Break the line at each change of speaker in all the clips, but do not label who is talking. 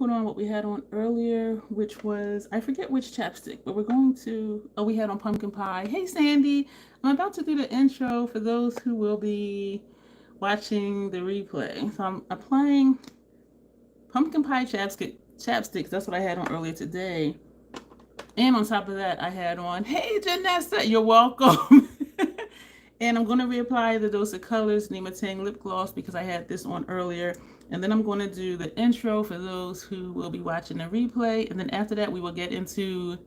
put on what we had on earlier, which was, I forget which chapstick, but we're going to, oh, we had on pumpkin pie. Hey, Sandy. I'm about to do the intro for those who will be watching the replay. So I'm applying pumpkin pie chapsticks. That's what I had on earlier today. And on top of that, I had on, hey, Janessa, you're welcome. And I'm going to reapply the Dose of Colors Nima Tang lip gloss because I had this on earlier. And then I'm going to do the intro for those who will be watching the replay. And then after that, we will get into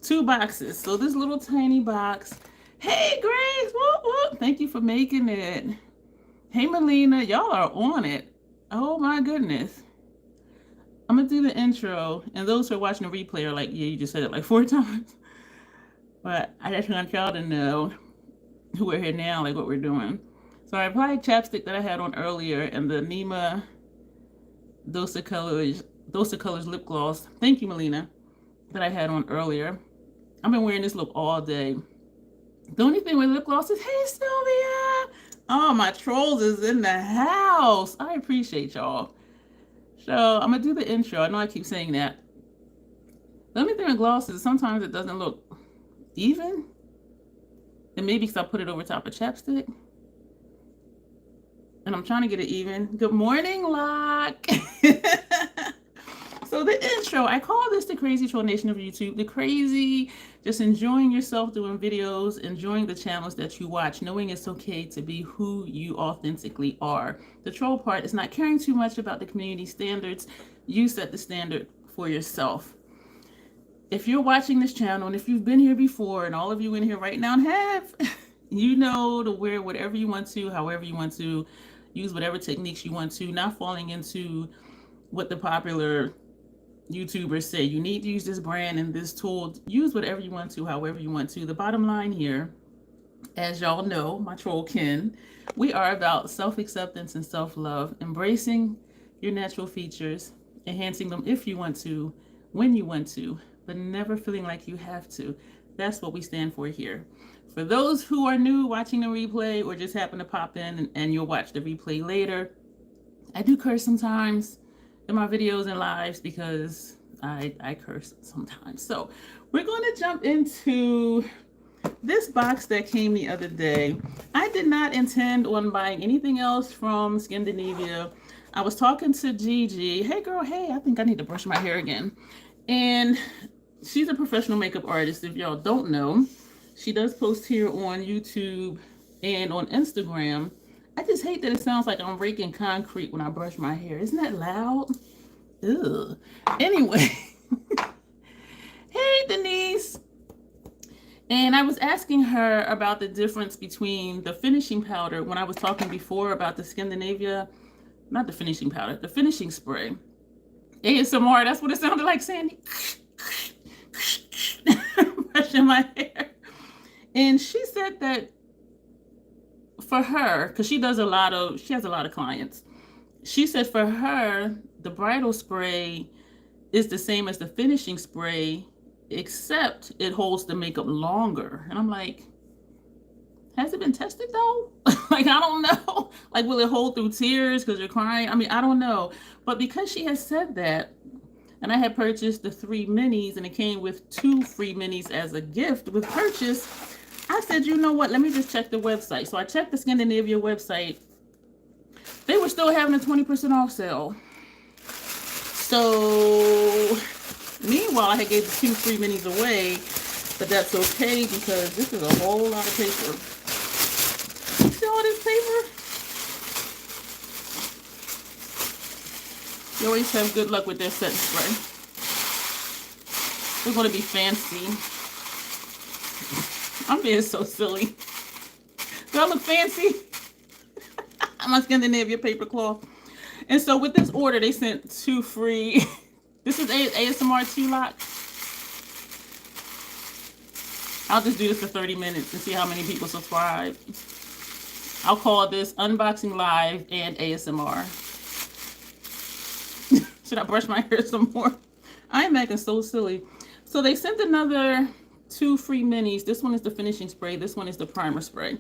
2 boxes. So this little tiny box. Hey, Grace, whoop, whoop. Thank you for making it. Hey, Melina, y'all are on it. Oh, my goodness. I'm going to do the intro. And those who are watching the replay are like, yeah, you just said it like 4 times. But I just want y'all to know who are here now, like what we're doing. So I applied chapstick that I had on earlier and the Nima Dose of Colors lip gloss. Thank you, Melina, that I had on earlier. I've been wearing this look all day. The only thing with lip gloss is, hey, Sylvia. Oh, my trolls is in the house. I appreciate y'all. So I'm going to do the intro. I know I keep saying that. The only thing with gloss is sometimes it doesn't look even. And maybe because I put it over top of chapstick. And I'm trying to get it even. Good morning, Locke. So the intro, I call this the crazy troll nation of YouTube. The crazy, just enjoying yourself doing videos, enjoying the channels that you watch, knowing it's okay to be who you authentically are. The troll part is not caring too much about the community standards. You set the standard for yourself. If you're watching this channel, and if you've been here before, and all of you in here right now have, you know to wear whatever you want to, however you want to, use whatever techniques you want to, not falling into what the popular YouTubers say. You need to use this brand and this tool. Use whatever you want to, however you want to. The bottom line here, as y'all know, my troll kin, we are about self-acceptance and self-love, embracing your natural features, enhancing them if you want to, when you want to, but never feeling like you have to. That's what we stand for here. For those who are new watching the replay or just happen to pop in and you'll watch the replay later, I do curse sometimes in my videos and lives because I curse sometimes. So we're going to jump into this box that came the other day. I did not intend on buying anything else from Scandinavia. I was talking to Gigi. Hey girl, hey, I think I need to brush my hair again. And she's a professional makeup artist, if y'all don't know. She does post here on YouTube and on Instagram. I just hate that it sounds like I'm raking concrete when I brush my hair. Isn't that loud? Ugh. Anyway. Hey, Denise. And I was asking her about the difference between the finishing powder when I was talking before about the Scandinavia, not the finishing powder, the finishing spray. ASMR, that's what it sounded like, Sandy. Brushing my hair. And she said that for her, because she has a lot of clients. She said for her, the bridal spray is the same as the finishing spray, except it holds the makeup longer. And I'm like, has it been tested though? Like, I don't know. Like, will it hold through tears because you're crying? I mean, I don't know. But because she has said that, and I had purchased the 3 minis and it came with 2 free minis as a gift with purchase, I said, you know what? Let me just check the website. So I checked the Scandinavia website. They were still having a 20% off sale. So meanwhile, I had gave the 2 free minis away, but that's okay because this is a whole lot of paper. You see all this paper? You always have good luck with their set spray. We're going to be fancy. I'm being so silly. Do I look fancy? My Scandinavia paper cloth. And so with this order, they sent 2 free. This is ASMR 2 lock. I'll just do this for 30 minutes and see how many people subscribe. I'll call this Unboxing Live and ASMR. Should I brush my hair some more? I'm acting so silly. So they sent another 2 free minis. This one is the finishing spray. This one is the primer spray.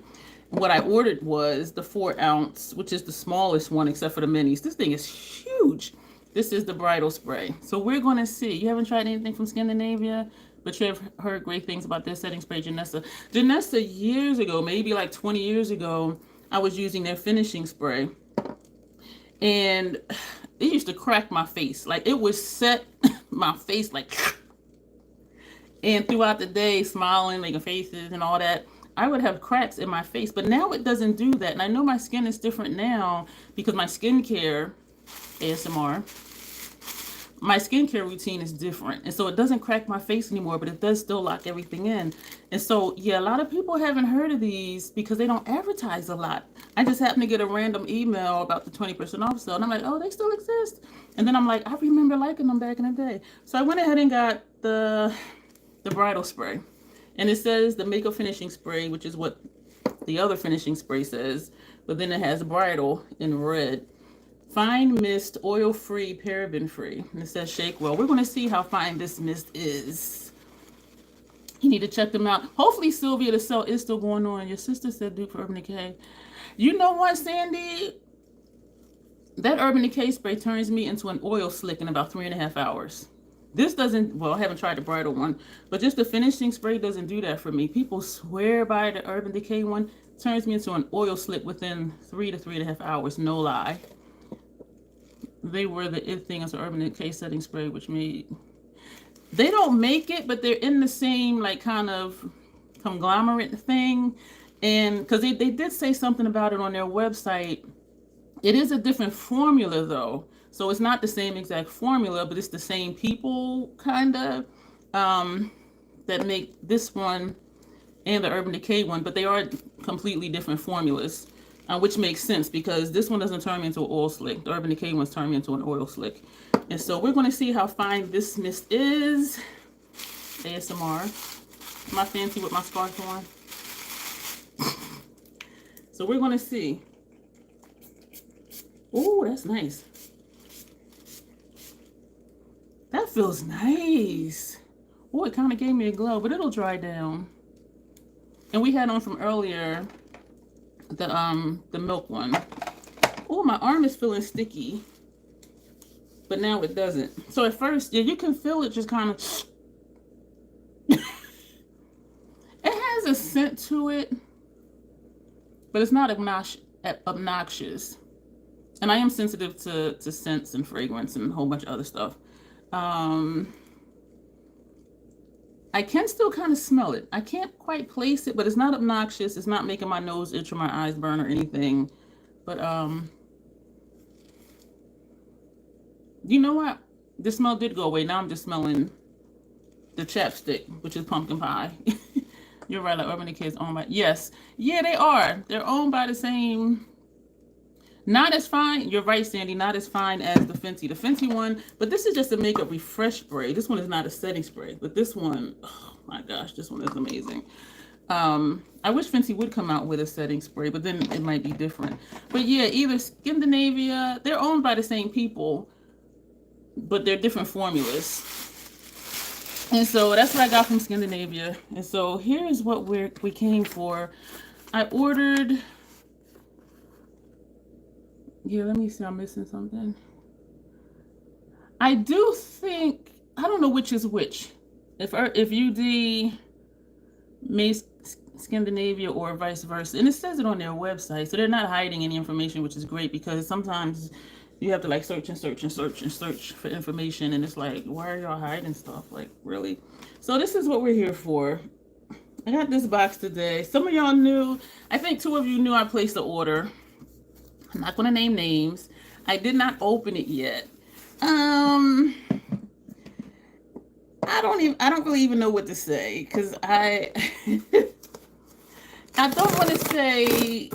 What I ordered was the 4 ounce, which is the smallest one except for the minis. This thing is huge. This is the bridal spray. So we're going to see. You haven't tried anything from Scandinavia, but you have heard great things about this setting spray, Janessa. Janessa, years ago, maybe like 20 years ago, I was using their finishing spray. And it used to crack my face. Like, it would set my face like... And throughout the day, smiling, making faces and all that, I would have cracks in my face. But now it doesn't do that. And I know my skin is different now because my skincare, ASMR, my skincare routine is different. And so it doesn't crack my face anymore, but it does still lock everything in. And so, yeah, a lot of people haven't heard of these because they don't advertise a lot. I just happened to get a random email about the 20% off sale. And I'm like, oh, they still exist. And then I'm like, I remember liking them back in the day. So I went ahead and got the bridal spray. And it says the makeup finishing spray, which is what the other finishing spray says. But then it has bridal in red. Fine mist, oil-free, paraben-free. And it says shake well. We're going to see how fine this mist is. You need to check them out. Hopefully, Sylvia, the sale is still going on. Your sister said dupe for Urban Decay. You know what, Sandy? That Urban Decay spray turns me into an oil slick in about 3.5 hours. This doesn't, well, I haven't tried the bridal one, but just the finishing spray doesn't do that for me. People swear by the Urban Decay one. Turns me into an oil slick within 3 to 3.5 hours. No lie. They were the it thing as an Urban Decay setting spray, which made... They don't make it, but they're in the same, like, kind of conglomerate thing. And because they did say something about it on their website. It is a different formula, though. So it's not the same exact formula, but it's the same people, kind of, that make this one and the Urban Decay one. But they are completely different formulas, which makes sense because this one doesn't turn me into an oil slick. The Urban Decay one's turn me into an oil slick. And so we're going to see how fine this mist is. ASMR. Am I fancy with my scarf on? So we're going to see. Oh, that's nice. That feels nice. Oh, it kind of gave me a glow, but it'll dry down. And we had on from earlier the milk one. Oh, my arm is feeling sticky. But now it doesn't. So at first, yeah, you can feel it just kind of... It has a scent to it, but it's not obnoxious. And I am sensitive to scents and fragrance and a whole bunch of other stuff. I can still kind of smell it. I can't quite place it, but it's not obnoxious. It's not making my nose itch or my eyes burn or anything. But you know what? The smell did go away. Now I'm just smelling the chapstick, which is pumpkin pie. You're right, like Urban Decay is owned by... Yes. Yeah, they are. They're owned by the same... Not as fine. You're right, Sandy. Not as fine as the Fenty. The Fenty one, but this is just a makeup refresh spray. This one is not a setting spray, but this one, oh my gosh, this one is amazing. I wish Fenty would come out with a setting spray, but then it might be different. But yeah, either Scandinavia, they're owned by the same people, but they're different formulas. And so that's what I got from Scandinavia. And so here's what we came for. I ordered... Yeah, let me see. I'm missing something. I do think... I don't know which is which. If UD made Scandinavia or vice versa. And it says it on their website. So they're not hiding any information, which is great because sometimes... You have to like search and search and search and search for information. And it's like, why are y'all hiding stuff? Like, really? So this is what we're here for. I got this box today. Some of y'all knew. I think 2 of you knew I placed the order. I'm not going to name names. I did not open it yet. I don't really even know what to say. Because I don't want to say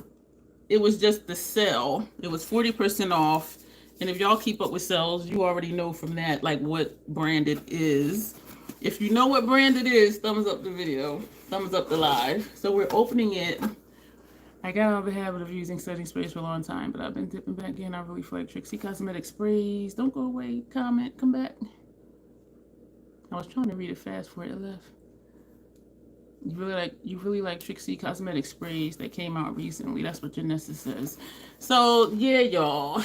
it was just the sale. It was 40% off. And if y'all keep up with sales, you already know from that, like, what brand it is. If you know what brand it is, thumbs up the video. Thumbs up the live. So we're opening it. I got out of the habit of using setting sprays for a long time, but I've been dipping back in. I really feel like Trixie Cosmetic Sprays. Don't go away. Comment. Come back. I was trying to read it fast before it left. You really like Trixie Cosmetic Sprays that came out recently. That's what Janessa says. So yeah, y'all.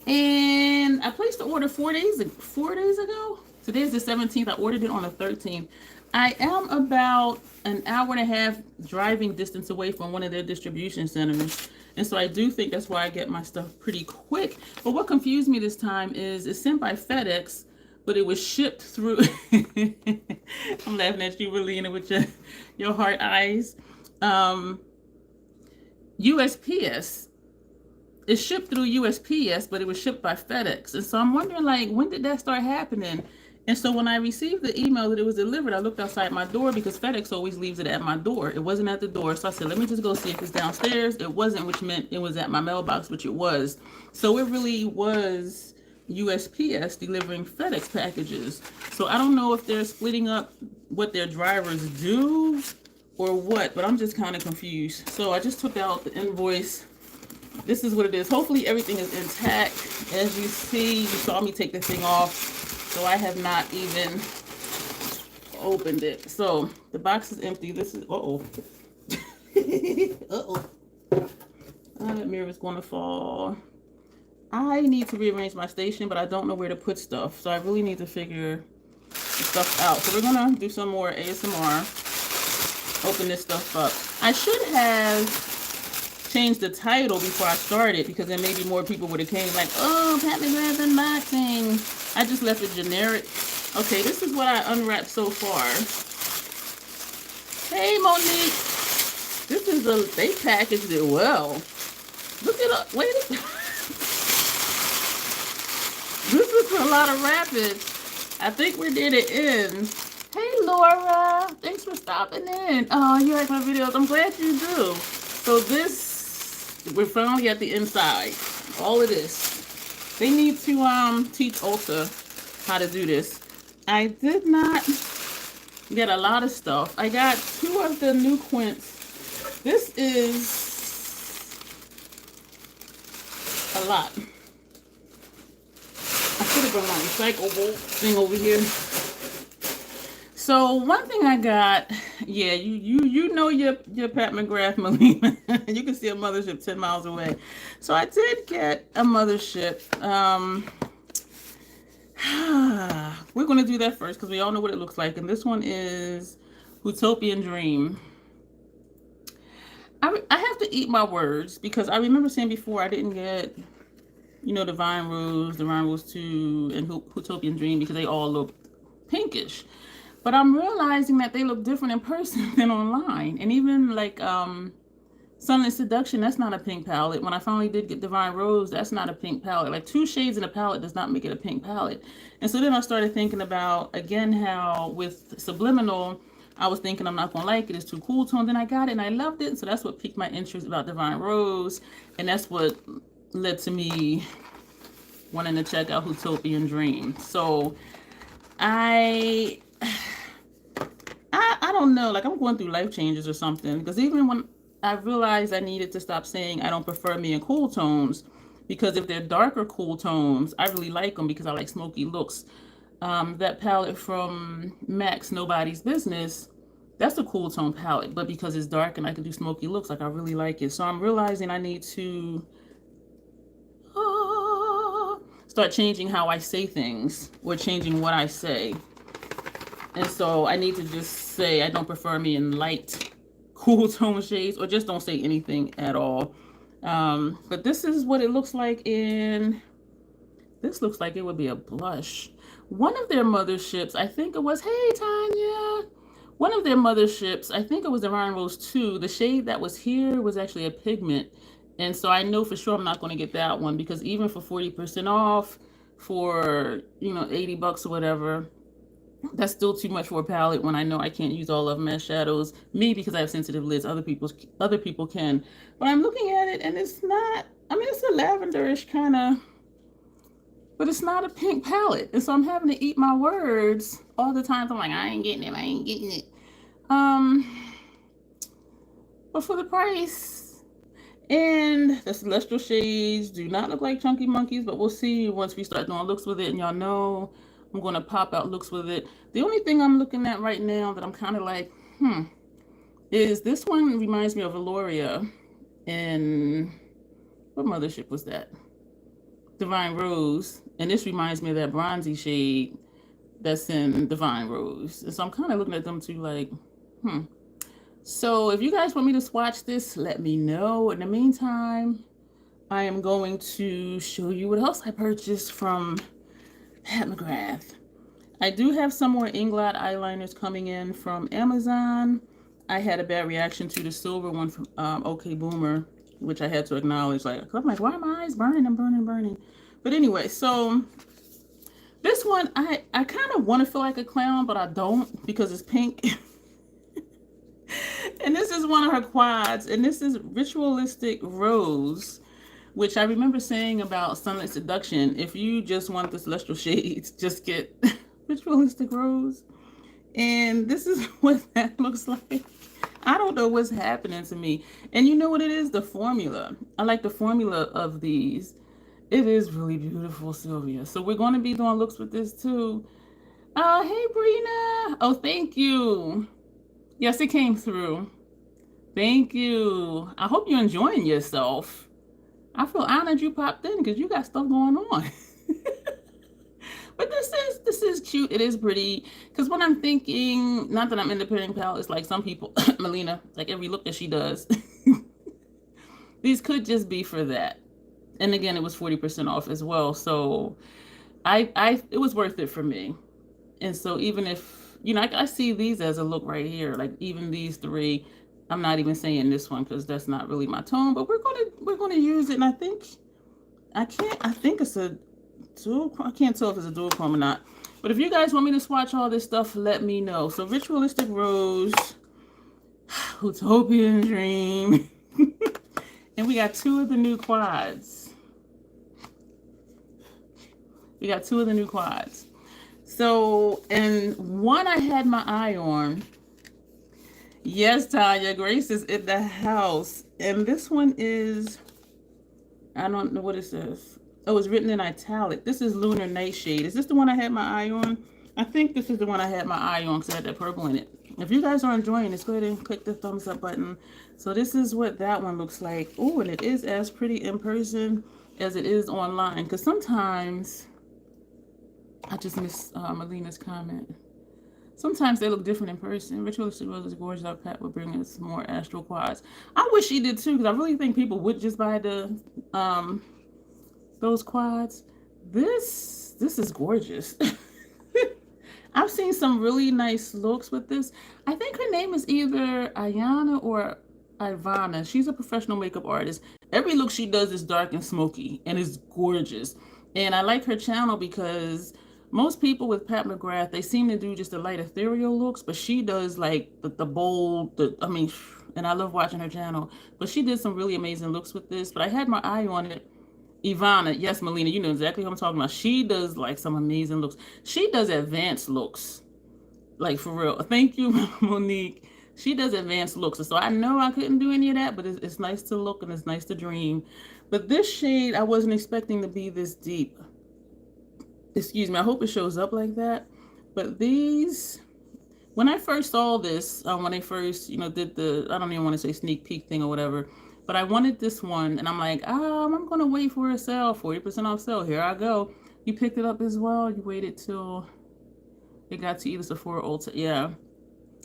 And I placed the order 4 days ago. Today's the 17th. I ordered it on the 13th. I am about an hour and a half driving distance away from one of their distribution centers. And so I do think that's why I get my stuff pretty quick. But what confused me this time is it's sent by FedEx, but it was shipped through. I'm laughing at you, Relina, with your heart eyes. USPS. It's shipped through USPS, but it was shipped by FedEx. And so I'm wondering, like, when did that start happening? And so when I received the email that it was delivered, I looked outside my door because FedEx always leaves it at my door. It wasn't at the door. So I said, let me just go see if it's downstairs. It wasn't, which meant it was at my mailbox, which it was. So it really was USPS delivering FedEx packages. So I don't know if they're splitting up what their drivers do or what, but I'm just kind of confused. So I just took out the invoice. This is what it is. Hopefully everything is intact. As you see, you saw me take the thing off, so I have not even opened it. So the box is empty. This is, uh-oh. Uh-oh. That mirror is going to fall. I need to rearrange my station, but I don't know where to put stuff. So I really need to figure the stuff out. So we're going to do some more ASMR. Open this stuff up. I should have change the title before I started, because then maybe more people would have came like, oh, Pat McGrath unboxing. I just left it generic. Okay, this is what I unwrapped so far. Hey, Monique. This is they packaged it well. Look at it. Wait a This is a lot of wrapping. I think we're near the end. Hey, Lorah. Thanks for stopping in. Oh, you like my videos. I'm glad you do. So we're finally at the inside. All of this. They need to teach Ulta how to do this. I did not get a lot of stuff. I got 2 of the new quints. This is a lot. I should have brought my recyclable thing over here. So one thing I got, yeah, you know your Pat McGrath, Melina. You can see a mothership 10 miles away. So I did get a mothership. We're going to do that first because we all know what it looks like. And this one is Utopian Dream. I have to eat my words because I remember saying before I didn't get, you know, Divine Rose 2, and Utopian Dream because they all look pinkish. But I'm realizing that they look different in person than online. And even like Sunlit Seduction, that's not a pink palette. When I finally did get Divine Rose, that's not a pink palette. Like 2 shades in a palette does not make it a pink palette. And so then I started thinking about, again, how with Subliminal, I was thinking I'm not going to like it. It's too cool tone. Then I got it and I loved it. So that's what piqued my interest about Divine Rose. And that's what led to me wanting to check out Utopian Dream. So I don't know, like I'm going through life changes or something, because even when I realized I needed to stop saying I don't prefer me in cool tones, because if they're darker cool tones, I really like them because I like smoky looks. That palette from MAC's Nobody's Business, that's a cool tone palette, but because it's dark and I can do smoky looks, like I really like it. So I'm realizing I need to start changing how I say things, or changing what I say. And so I need to just say I don't prefer me in light, cool tone shades, or just don't say anything at all. But this is what it looks like this looks like it would be a blush. One of their motherships, I think it was, hey Tanya, one of their motherships, I think it was the Divine Rose 2, the shade that was here was actually a pigment. And so I know for sure I'm not going to get that one, because even for 40% off, for, you know, 80 bucks or whatever, that's still too much for a palette when I know I can't use all of them as shadows. Me, because I have sensitive lids. Other people can. But I'm looking at it and it's not, I mean, it's a lavenderish kind of, but it's not a pink palette. And so I'm having to eat my words all the time. I'm like, I ain't getting it. But for the price, and the celestial shades do not look like chunky monkeys, but we'll see once we start doing looks with it. And y'all know I'm going to pop out looks with it. The only thing I'm looking at right now that I'm kind of like, is this one reminds me of Lorah. And what mothership was that? Divine Rose, and this reminds me of that bronzy shade that's in Divine Rose. And so I'm kind of looking at them too like, So if you guys want me to swatch this, let me know. In the meantime, I am going to show you what else I purchased from Pat McGrath. I do have some more Inglot eyeliners coming in from Amazon. I had a bad reaction to the silver one from OK Boomer, which I had to acknowledge. Like, I'm like, why are my eyes burning and burning and burning? But anyway, so this one, I kind of want to feel like a clown, but I don't because it's pink. And this is one of her quads, and this is Ritualistic Rose, which I remember saying about Sunlit Seduction. If you just want the celestial shades, just get Ritualistic Rose. And this is what that looks like. I don't know what's happening to me. And you know what it is? The formula. I like the formula of these. It is really beautiful, Sylvia. So we're going to be doing looks with this too. Hey, Brina. Oh, thank you. Yes, it came through. Thank you. I hope you're enjoying yourself. I feel honored you popped in because you got stuff going on. But this is cute. It is pretty. Because when I'm thinking, not that I'm independent pal, it's like some people, Melina, like every look that she does. These could just be for that. And again, it was 40% off as well. So it was worth it for me. And so even if, you know, I see these as a look right here, like even these three, I'm not even saying this one because that's not really my tone, but we're gonna use it. And I think it's a dual. I can't tell if it's a dual chrome or not. But if you guys want me to swatch all this stuff, let me know. So Ritualistic Rose, Utopian Dream, and we got two of the new quads. So, and one I had my eye on. Yes, Tanya, Grace is in the house. And this one is, I don't know what it says. Oh, it's written in italic. This is Lunar Nightshade. Is this the one I had my eye on? I think this is the one I had my eye on because I had that purple in it. If you guys are enjoying this, go ahead and click the thumbs up button. So this is what that one looks like. Oh, and it is as pretty in person as it is online. Because sometimes, I just missed Melina's comment. Sometimes they look different in person. Ritualistic Rose is gorgeous. Our Pat would bring us more astral quads. I wish she did too, because I really think people would just buy the those quads. This is gorgeous. I've seen some really nice looks with this. I think her name is either Ayana or Ivana. She's a professional makeup artist. Every look she does is dark and smoky and is gorgeous. And I like her channel because most people with Pat McGrath, they seem to do just the light ethereal looks, but she does like the bold, and I love watching her channel. But she did some really amazing looks with this, but I had my eye on it. Ivana, yes, Melina, you know exactly what I'm talking about. She does like some amazing looks. She does advanced looks, like for real. Thank you, Monique. She does advanced looks. So I know I couldn't do any of that, but it's nice to look and it's nice to dream. But this shade, I wasn't expecting to be this deep. Excuse me, I hope it shows up like that. But these, when I first saw this, when they first, did the, I don't even want to say sneak peek thing or whatever, but I wanted this one, and I'm like, I'm going to wait for a sale, 40% off sale. Here I go. You picked it up as well? You waited till it got to either Sephora or Ulta. Yeah.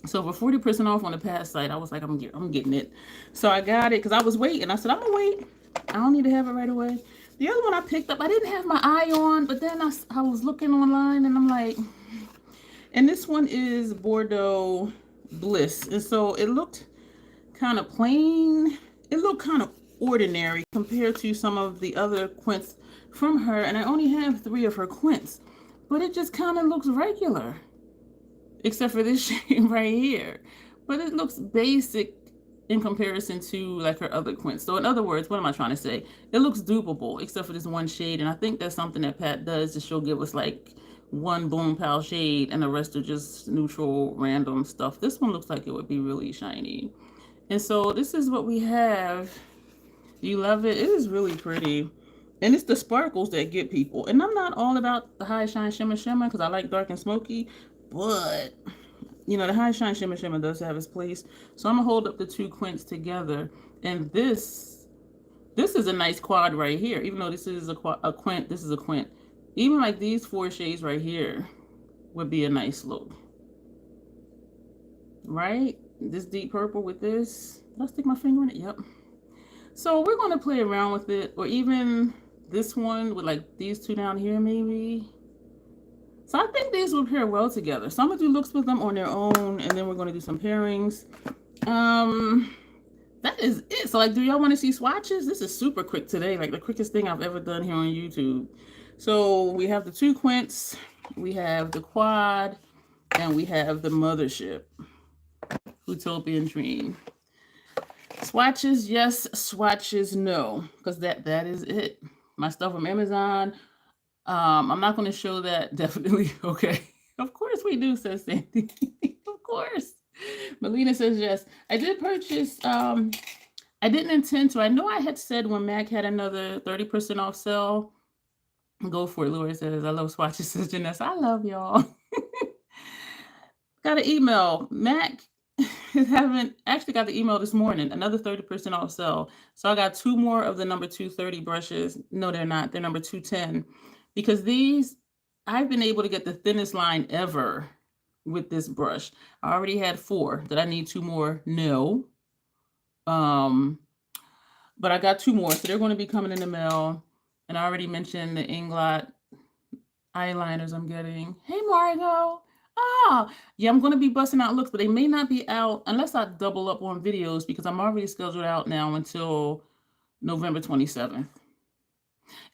So for 40% off on the Pat site, I was like, I'm getting it. So I got it because I was waiting. I said, I'm going to wait. I don't need to have it right away. The other one I picked up, I didn't have my eye on, but then I was looking online and I'm like, and this one is Bordeaux Bliss. And so it looked kind of plain. It looked kind of ordinary compared to some of the other quints from her. And I only have 3 of her quints, but it just kind of looks regular, except for this shade right here. But it looks basic in comparison to like her other quints. So in other words, what am I trying to say? It looks dupable except for this one shade. And I think that's something that Pat does, is she'll give us like one boom pal shade and the rest are just neutral random stuff. This one looks like it would be really shiny. And so this is what we have. You love it? It is really pretty. And it's the sparkles that get people. And I'm not all about the high shine shimmer because I like dark and smoky, but the high shine shimmer does have its place. So I'm gonna hold up the 2 quints together. And this This is a nice quad right here. Even though this is a quint, this is a quint. Even like these 4 shades right here would be a nice look. Right? This deep purple with this. Did I stick my finger in it? Yep. So we're going to play around with it. Or even this one with like these two down here maybe. So I think these will pair well together. So I'm going to do looks with them on their own. And then we're going to do some pairings. That is it. So like, do y'all want to see swatches? This is super quick today. Like the quickest thing I've ever done here on YouTube. So we have the 2 quints. We have the quad. And we have the mothership. Utopian Dream. Swatches, yes. Swatches, no. Because that is it. My stuff from Amazon. I'm not going to show that. Definitely. Okay. Of course we do, says Sandy. Of course. Melina says yes. I did purchase. I didn't intend to. I know I had said when Mac had another 30% off sale. Go for it. Lorah says, I love swatches, says Janessa. I love y'all. Got an email. Mac haven't actually got the email this morning. Another 30% off sale. So I got 2 more of the number 230 brushes. No, they're not. They're number 210. Because these, I've been able to get the thinnest line ever with this brush. I already had 4. Did I need 2 more? No. But I got 2 more. So they're going to be coming in the mail. And I already mentioned the Inglot eyeliners I'm getting. Hey, Margo. Ah, yeah, I'm going to be busting out looks, but they may not be out unless I double up on videos because I'm already scheduled out now until November 27th.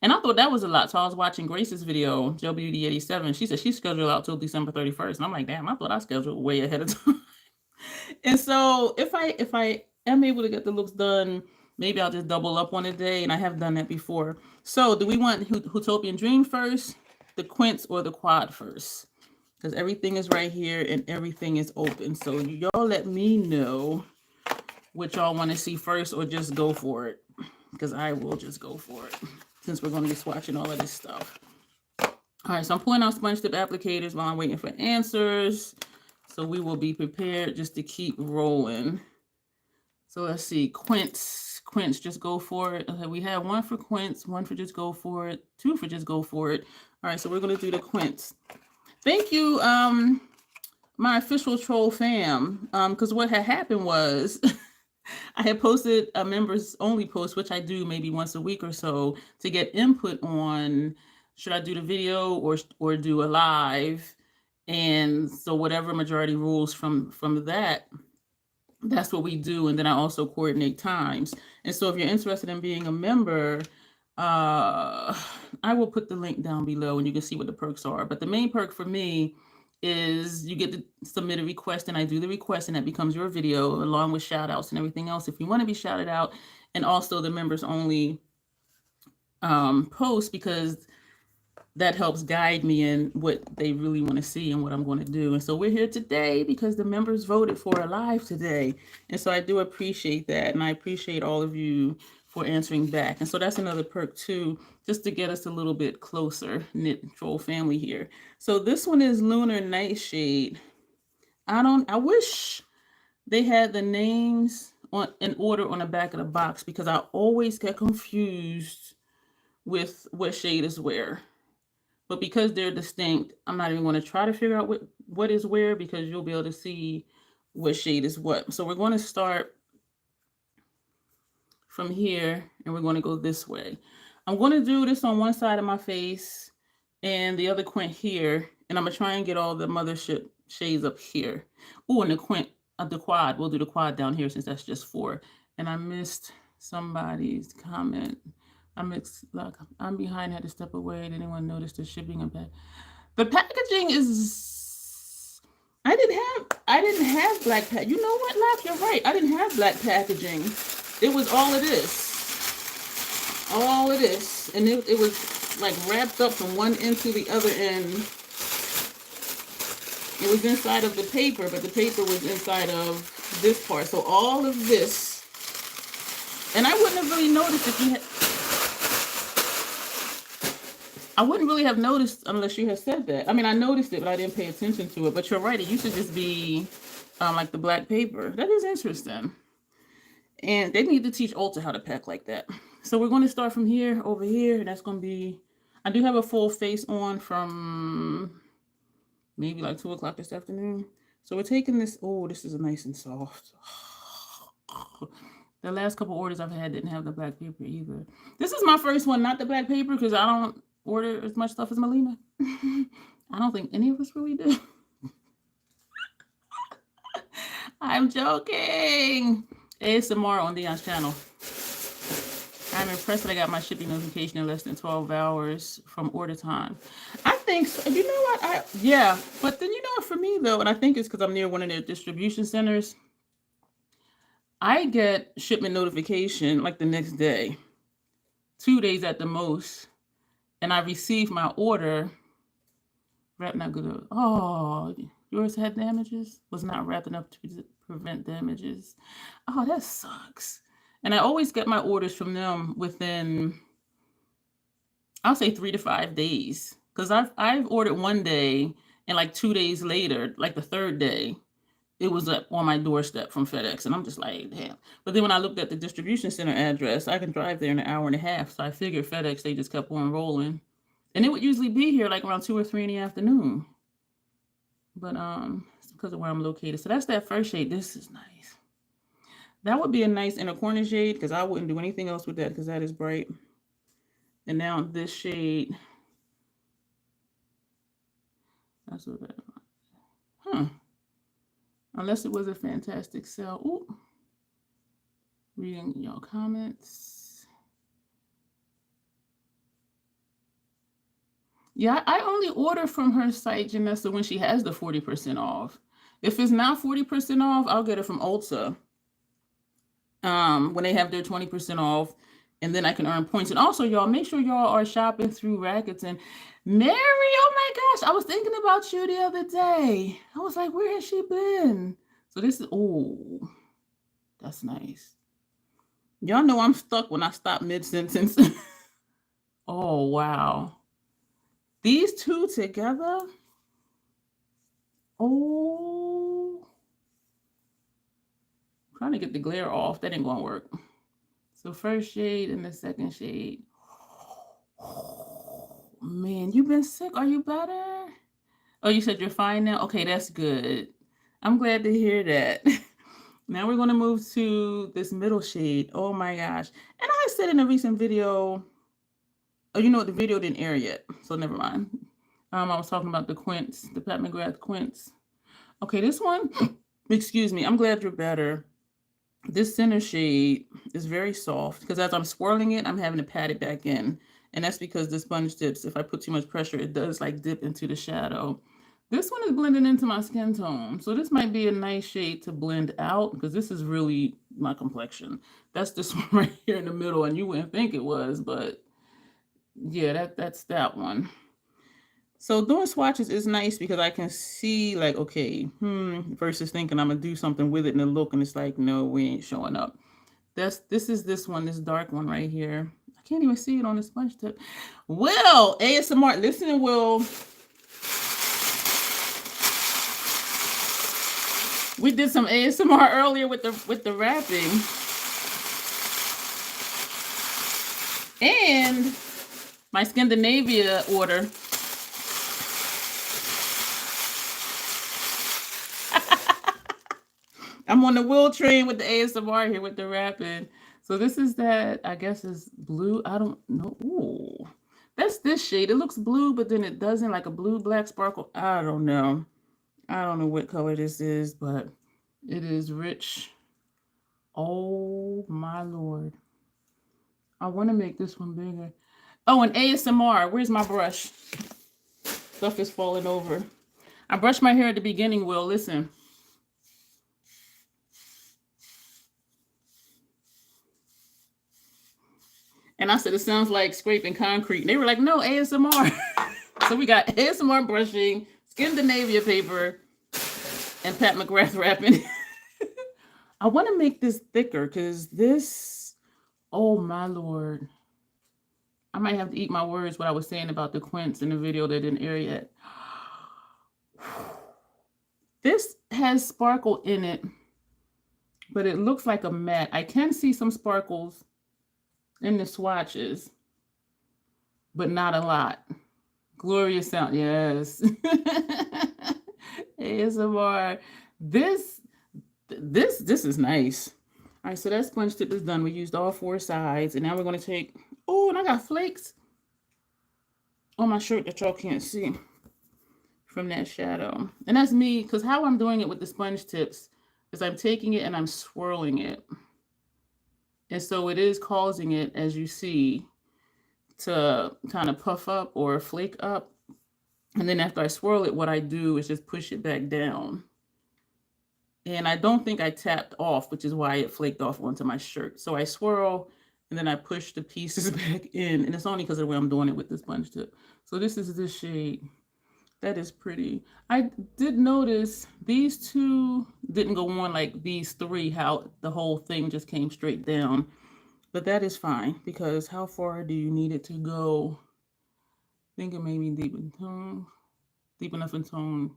And I thought that was a lot. So I was watching Grace's video, Joe Beauty 87. She said she's scheduled out till December 31st. And I'm like, damn, I thought I scheduled way ahead of time. And so if I am able to get the looks done, maybe I'll just double up on a day. And I have done that before. So do we want Utopian Dream first, the quints, or the quad first? Because everything is right here and everything is open. So y'all let me know what y'all want to see first or just go for it. Because I will just go for it since we're going to be swatching all of this stuff. All right, so I'm pulling out sponge tip applicators while I'm waiting for answers. So we will be prepared just to keep rolling. So let's see, quints, just go for it. Okay, we have 1 for quints, 1 for just go for it, 2 for just go for it. All right, so we're going to do the quints. Thank you, my official troll fam, because what had happened was I had posted a members only post, which I do maybe once a week or so, to get input on should I do the video or do a live. And so whatever majority rules from that, that's what we do. And then I also coordinate times. And so if you're interested in being a member, I will put the link down below and you can see what the perks are. But the main perk for me is you get to submit a request and I do the request and that becomes your video along with shout outs and everything else if you want to be shouted out, and also the members only post, because that helps guide me in what they really want to see and what I'm going to do. And so we're here today because the members voted for a live today. And so I do appreciate that. And I appreciate all of you for answering back. And so that's another perk too, just to get us a little bit closer, knit troll family here. So this one is Lunar Nightshade. I wish they had the names in order on the back of the box, because I always get confused with what shade is where. But because they're distinct, I'm not even going to try to figure out what is where, because you'll be able to see what shade is what. So we're going to start from here and we're going to go this way. I'm going to do this on one side of my face and the other quint here. And I'm going to try and get all the mothership shades up here. Oh, and the quint of the quad. We'll do the quad down here since that's just 4. And I missed somebody's comment. Look, I'm behind, had to step away. Did anyone notice the shipping and pack? The packaging is, I didn't have black pack. You know what, Lock? You're right. I didn't have black packaging. It was all of this. All of this. And it was like wrapped up from one end to the other end. It was inside of the paper, but the paper was inside of this part. So all of this, and I wouldn't have really noticed if you had, I wouldn't really have noticed unless you had said that. I mean, I noticed it, but I didn't pay attention to it. But you're right. It used to just be like the black paper. That is interesting. And they need to teach Ulta how to pack like that. So we're going to start from here over here. That's going to be, I do have a full face on from maybe like 2 o'clock this afternoon. So we're taking this. Oh, this is nice and soft. The last couple orders I've had didn't have the black paper either. This is my first one, not the black paper, because I don't order as much stuff as Melina. I don't think any of us really do. I'm joking. ASMR on Dion's channel. I'm impressed that I got my shipping notification in less than 12 hours from order time. I think, so. You know what? Yeah, but then you know what, for me though, and I think it's because I'm near one of their distribution centers, I get shipment notification like the next day, 2 days at the most, and I receive my order. Wrap not good. Oh, yours had damages? Was not wrapped enough to prevent damages. Oh, that sucks. And I always get my orders from them within, I'll say 3 to 5 days. Because I've ordered one day, and like 2 days later, like the third day, it was up on my doorstep from FedEx. And I'm just like, damn. But then when I looked at the distribution center address, I can drive there in an hour and a half. So I figured FedEx, they just kept on rolling. And it would usually be here like around 2 or 3 in the afternoon. But it's because of where I'm located. So that's that first shade. This is nice. That would be a nice inner corner shade because I wouldn't do anything else with that because that is bright. And now this shade. That's what that. Unless it was a fantastic sale. Ooh. Reading y'all comments. Yeah, I only order from her site, Janessa, when she has the 40% off. If it's not 40% off, I'll get it from Ulta. When they have their 20% off, and then I can earn points. And also, y'all, make sure y'all are shopping through Rackets. And Mary, oh my gosh, I was thinking about you the other day. I was like, where has she been? So this is, oh, that's nice. Y'all know I'm stuck when I stop mid-sentence. Oh, wow. These two together? Oh. I'm trying to get the glare off. That ain't going to work. So first shade and the second shade. Oh, man, you been sick? Are you better? Oh, you said you're fine now? Okay, that's good. I'm glad to hear that. Now we're going to move to this middle shade. Oh my gosh. And I said in a recent video, oh, you know what? The video didn't air yet, so never mind. I was talking about the Quince, the Pat McGrath Quince. Okay, this one, excuse me, I'm glad you're better. This center shade is very soft because as I'm swirling it, I'm having to pat it back in. And that's because the sponge dips. If I put too much pressure, it does like dip into the shadow. This one is blending into my skin tone. So this might be a nice shade to blend out because this is really my complexion. That's this one right here in the middle, and you wouldn't think it was, but yeah, that's that one. So doing swatches is nice because I can see like, okay, versus thinking I'm gonna do something with it and the look, and it's like, no, we ain't showing up. This is this one, this dark one right here. I can't even see it on the sponge tip. Will, ASMR, listen, Will. We did some ASMR earlier with the wrapping. And my Scandinavia order. I'm on the Will train with the ASMR here with the wrapping. So this is that, I guess is blue. I don't know. Ooh, that's this shade. It looks blue, but then it doesn't, like a blue black sparkle. I don't know. I don't know what color this is, but it is rich. Oh my Lord. I want to make this one bigger. Oh, and ASMR. Where's my brush? Stuff is falling over. I brushed my hair at the beginning, Will. Listen. And I said, it sounds like scraping concrete. And they were like, no, ASMR. So we got ASMR brushing, Scandinavia paper, and Pat McGrath wrapping. I want to make this thicker because this, oh my Lord. I might have to eat my words what I was saying about the Quince in the video that didn't air yet. This has sparkle in it, but it looks like a matte. I can see some sparkles in the swatches, but not a lot. Glorious sound, yes. ASMR. This is nice. All right, so that sponge tip is done. We used all 4 sides, and now we're going to take. Oh, and I got flakes on my shirt that y'all can't see from that shadow. And that's me, because how I'm doing it with the sponge tips is I'm taking it and I'm swirling it. And so it is causing it, as you see, to kind of puff up or flake up. And then after I swirl it, what I do is just push it back down. And I don't think I tapped off, which is why it flaked off onto my shirt. So I swirl and then I push the pieces back in. And it's only because of the way I'm doing it with the sponge tip. So this is this shade. That is pretty. I did notice these 2 didn't go on like these 3, how the whole thing just came straight down. But that is fine, because how far do you need it to go? I think it may be deep in tone, deep enough in tone.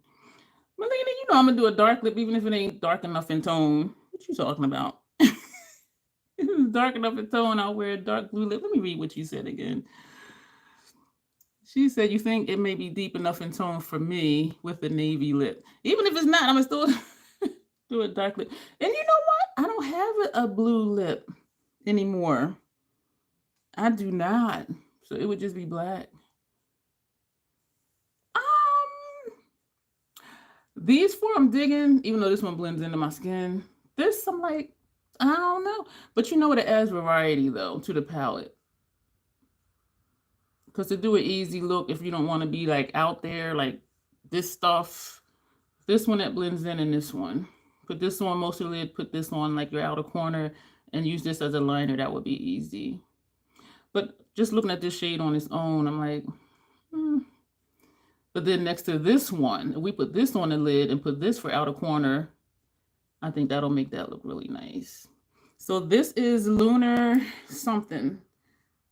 Melina, you know I'm gonna do a dark lip even if it ain't dark enough in tone. What you talking about? If it's dark enough in tone, I'll wear a dark blue lip. Let me read what you said again. She said, you think it may be deep enough in tone for me with the navy lip. Even if it's not, I'm going to still do a dark lip. And you know what? I don't have a blue lip anymore. I do not. So it would just be black. These 4 I'm digging, even though this one blends into my skin. This I'm like, I don't know. But you know what? It adds variety, though, to the palette. Because to do an easy look, if you don't want to be like out there, like this stuff, this one that blends in and this one. Put this on most of the lid, put this on like your outer corner, and use this as a liner. That would be easy. But just looking at this shade on its own, I'm like, But then next to this one, if we put this on the lid and put this for outer corner, I think that'll make that look really nice. So this is Lunar something.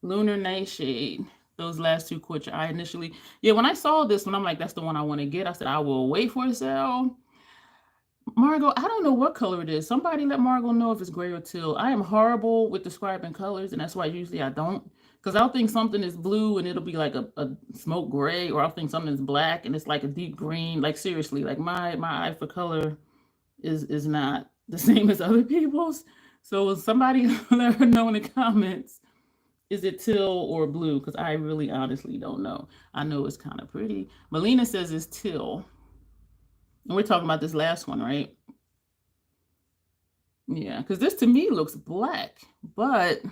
Lunar Nightshade. Those last 2 quarts I initially, when I saw this one, I'm like, that's the one I want to get. I said, I will wait for a sale. Margot, I don't know what color it is. Somebody let Margot know if it's gray or teal. I am horrible with describing colors, and that's why usually I don't. Because I'll think something is blue and it'll be like a smoke gray, or I'll think something's black and it's like a deep green. Like seriously, like my eye for color is not the same as other people's. So somebody let her know in the comments. Is it teal or blue? Because I really honestly don't know. I know it's kind of pretty. Melina says it's teal. And we're talking about this last one, right? Yeah, because this to me looks black. But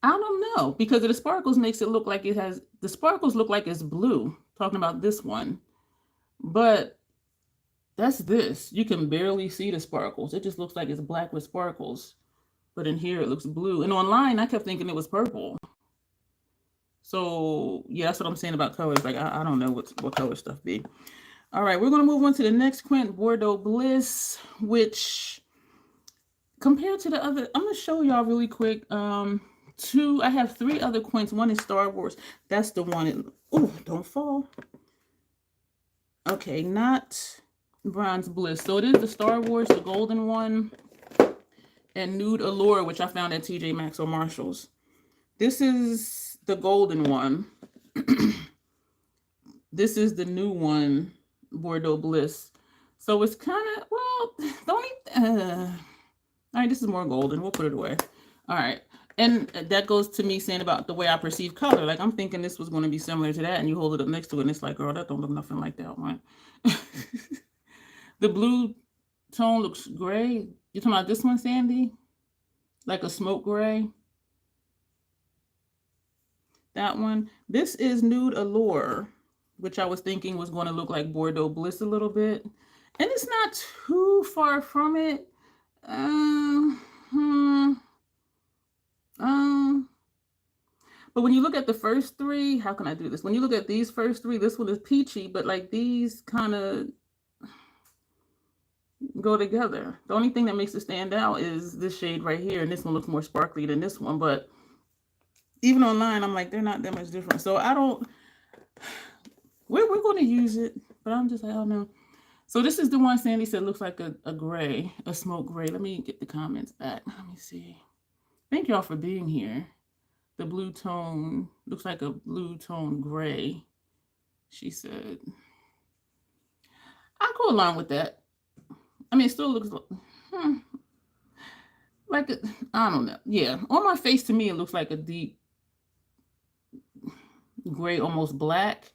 I don't know. Because the sparkles makes it look like it has... The sparkles look like it's blue. Talking about this one. But that's this. You can barely see the sparkles. It just looks like it's black with sparkles. But in here, it looks blue. And online, I kept thinking it was purple. So, yeah, that's what I'm saying about colors. Like, I don't know what color stuff be. All right, we're going to move on to the next quint, Bordeaux Bliss, which, compared to the other, I'm going to show y'all really quick. I have 3 other quints. One is Star Wars. That's the one. Oh, don't fall. Okay, not Bronze Bliss. So it is the Star Wars, the golden one. And Nude Allure, which I found at TJ Maxx or Marshalls. This is the golden one. This is the new one, Bordeaux Bliss. So it's kind of, well, all right, this is more golden. We'll put it away. All right. And that goes to me saying about the way I perceive color. Like, I'm thinking this was going to be similar to that, and you hold it up next to it, and it's like, girl, that don't look nothing like that one. The blue tone looks gray. You talking about this one, Sandy? Like a smoke gray? That one. This is Nude Allure, which I was thinking was going to look like Bordeaux Bliss a little bit. And it's not too far from it. But when you look at the first 3, how can I do this? When you look at these first 3, this one is peachy, but like these kind of go together. The only thing that makes it stand out is this shade right here, and this one looks more sparkly than this one. But even online, I'm like, they're not that much different. So I don't. We're going to use it, but I'm just like, I don't know. So this is the one Sandy said looks like a gray, a smoke gray. Let me get the comments back. Let me see. Thank y'all for being here. The blue tone looks like a blue tone gray, she said. I'll go along with that. I mean, it still looks hmm, like I don't know. Yeah, on my face, to me, it looks like a deep gray, almost black.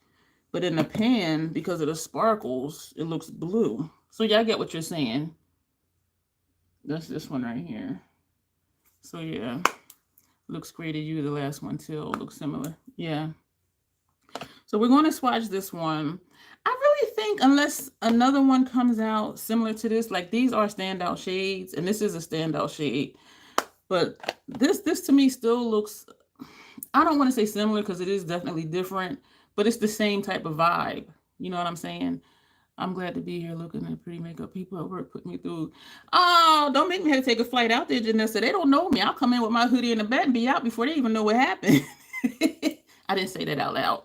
But in the pan, because of the sparkles, it looks blue. So yeah, I get what you're saying. That's this one right here. So yeah, looks great to you. The last one too looks similar. Yeah. So we're going to swatch this one. I really think unless another one comes out similar to this, like these are standout shades, and this is a standout shade. But this to me still looks, I don't want to say similar because it is definitely different, but it's the same type of vibe. You know what I'm saying? I'm glad to be here looking at pretty makeup. People at work put me through. Oh, don't make me have to take a flight out there, Janessa. They don't know me. I'll come in with my hoodie and the bat and be out before they even know what happened. I didn't say that out loud.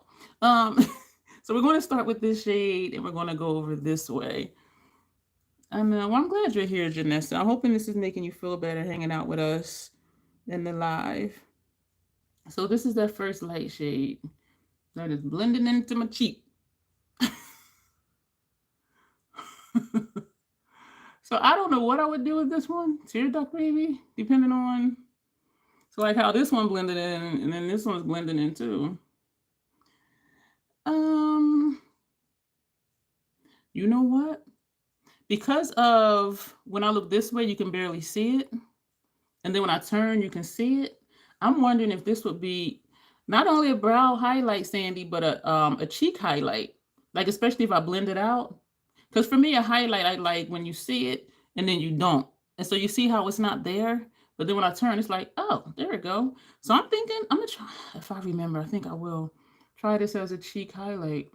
So we're going to start with this shade and we're going to go over this way. And well, I'm glad you're here, Janessa. I'm hoping this is making you feel better hanging out with us in the live. So this is that first light shade that is blending into my cheek. So I don't know what I would do with this one. Tear duct maybe, depending on. So like how this one blended in, and then this one's blending in too. You know what? Because of when I look this way, you can barely see it. And then when I turn, you can see it. I'm wondering if this would be not only a brow highlight, Sandy, but a cheek highlight. Like, especially if I blend it out. Because for me, a highlight, I like when you see it and then you don't. And so you see how it's not there. But then when I turn, it's like, oh, there we go. So I'm thinking, I'm going to try, if I remember, I think I will try this as a cheek highlight.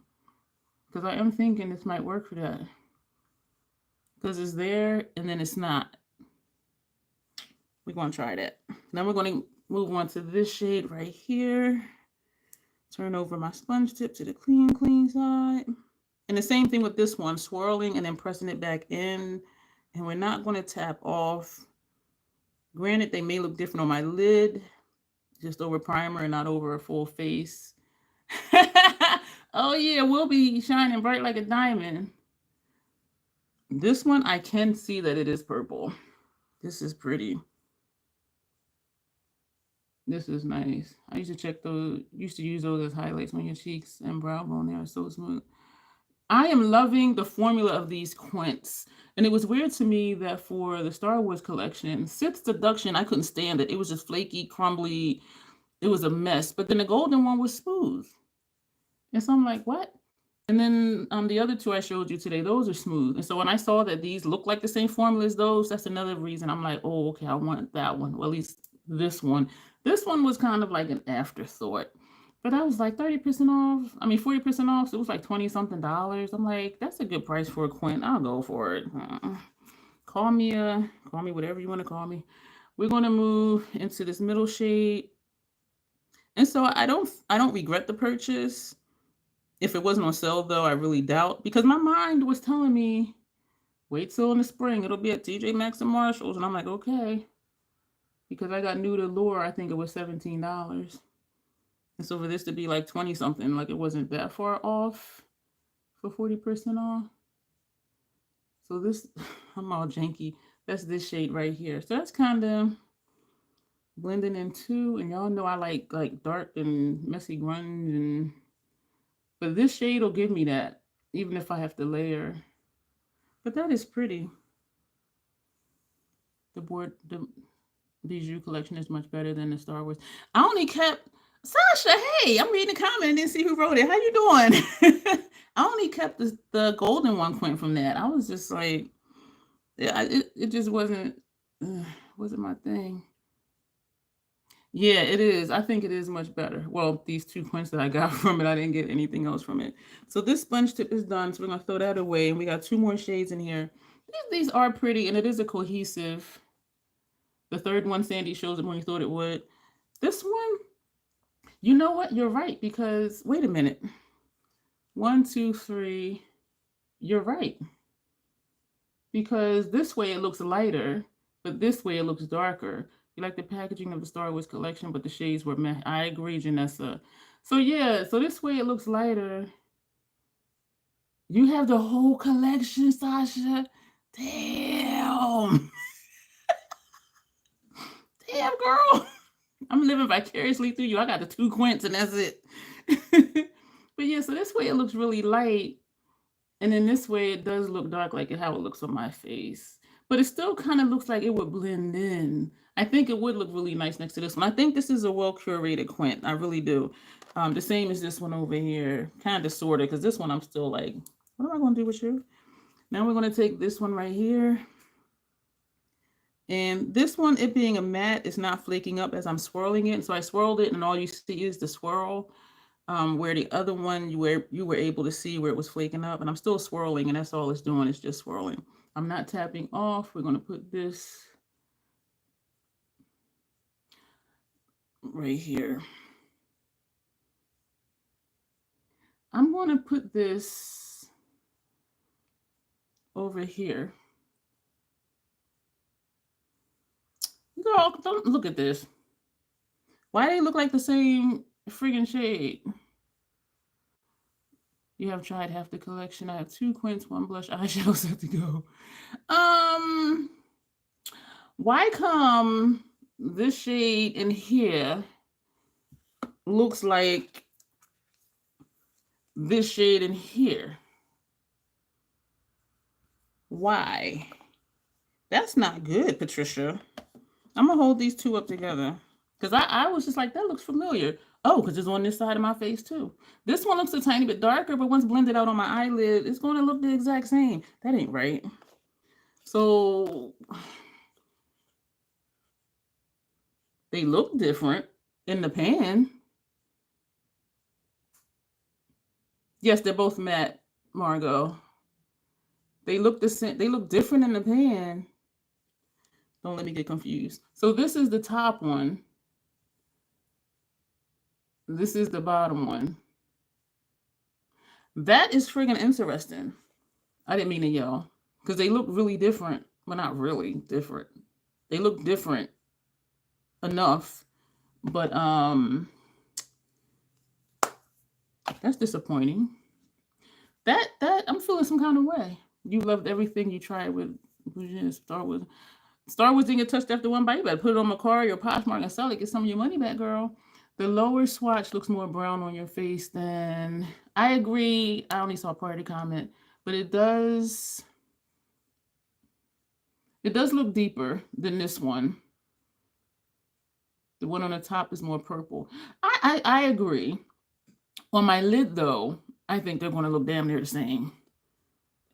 Because I am thinking this might work for that. Because it's there and then it's not. We're going to try that. Now we're going to move on to this shade right here. Turn over my sponge tip to the clean side. And the same thing with this one, swirling and then pressing it back in. And we're not going to tap off. Granted, they may look different on my lid, just over primer and not over a full face. Oh yeah, we'll be shining bright like a diamond. This one, I can see that it is purple. This is pretty. This is nice. I used to check those, used to use those as highlights on your cheeks and brow bone. They are so smooth. I am loving the formula of these quints. And it was weird to me that for the Star Wars collection, Sith Seduction, I couldn't stand it. It was just flaky, crumbly. It was a mess. But then the golden one was smooth. And so I'm like, what? And then the other two I showed you today, those are smooth. And so when I saw that these look like the same formula as those, that's another reason I'm like, oh, okay, I want that one. Well, at least this one. This one was kind of like an afterthought. But I was like 30% off. I mean, 40% off. So it was like $20-something. I'm like, that's a good price for a quint. I'll go for it. Call me whatever you want to call me. We're going to move into this middle shade. And so I don't regret the purchase. If it wasn't on sale, though, I really doubt. Because my mind was telling me, wait till in the spring. It'll be at TJ Maxx and Marshalls. And I'm like, okay. Because I got new to Lorah, I think it was $17. And so for this to be like 20-something, like it wasn't that far off for 40% off. So this, I'm all janky. That's this shade right here. So that's kind of blending in too. And y'all know I like dark and messy grunge. And but this shade will give me that, even if I have to layer. But that is pretty. The Bijou collection is much better than the Star Wars. I only kept Sasha. Hey, I'm reading the comment and didn't see who wrote it. How you doing? I only kept the golden one quint from that. I was just like, yeah, it just wasn't my thing. Yeah, it is. I think it is much better. Well, these two quints that I got from it, I didn't get anything else from it. So this sponge tip is done. So we're going to throw that away. And we got two more shades in here. These are pretty, and it is a cohesive. The third one, Sandy shows it when you thought it would. This one, you know what? You're right, because, wait a minute. 1, 2, 3. You're right. Because this way it looks lighter, but this way it looks darker. You like the packaging of the Star Wars collection, but the shades were meh. I agree, Janessa. So yeah, so this way it looks lighter. You have the whole collection, Sasha. Damn. Damn, girl. I'm living vicariously through you. I got the 2 quints and that's it. But yeah, so this way it looks really light. And then this way it does look dark like how it looks on my face. But it still kind of looks like it would blend in. I think it would look really nice next to this one. I think this is a well curated quint. I really do. The same as this one over here. Kind of, sort of, because this one I'm still like, what am I going to do with you? Now we're going to take this one right here. And this one, it being a matte, is not flaking up as I'm swirling it. So I swirled it, and all you see is the swirl. Where the other one, you were able to see where it was flaking up. And I'm still swirling, and that's all it's doing. It's just swirling. I'm not tapping off. We're going to put this right here. I'm going to put this over here. Girl, don't look at this. Why they look like the same friggin' shade? You have tried half the collection. I have 2 quints, 1 blush, eyeshadow set to go. Why come this shade in here looks like this shade in here? Why? That's not good, Patricia. I'm gonna hold these 2 up together. Because I was just like, that looks familiar. Oh, because it's on this side of my face too. This one looks a tiny bit darker, but once blended out on my eyelid, it's going to look the exact same. That ain't right. So they look different in the pan. Yes, they're both matte, Margot. They look the same. They look different in the pan. Don't let me get confused. So this is the top one. This is the bottom one. That is friggin' interesting. I didn't mean to yell. Because they look really different. Well, not really different. They look different enough. But that's disappointing. That I'm feeling some kind of way. You loved everything you tried with Star Wars. Star Wars didn't get touched after 1 bite. You better put it on Macari or Poshmark and sell it. Get some of your money back, girl. The lower swatch looks more brown on your face than... I agree. I only saw part of the comment. But it does look deeper than this one. The one on the top is more purple. I agree. On my lid, though, I think they're going to look damn near the same.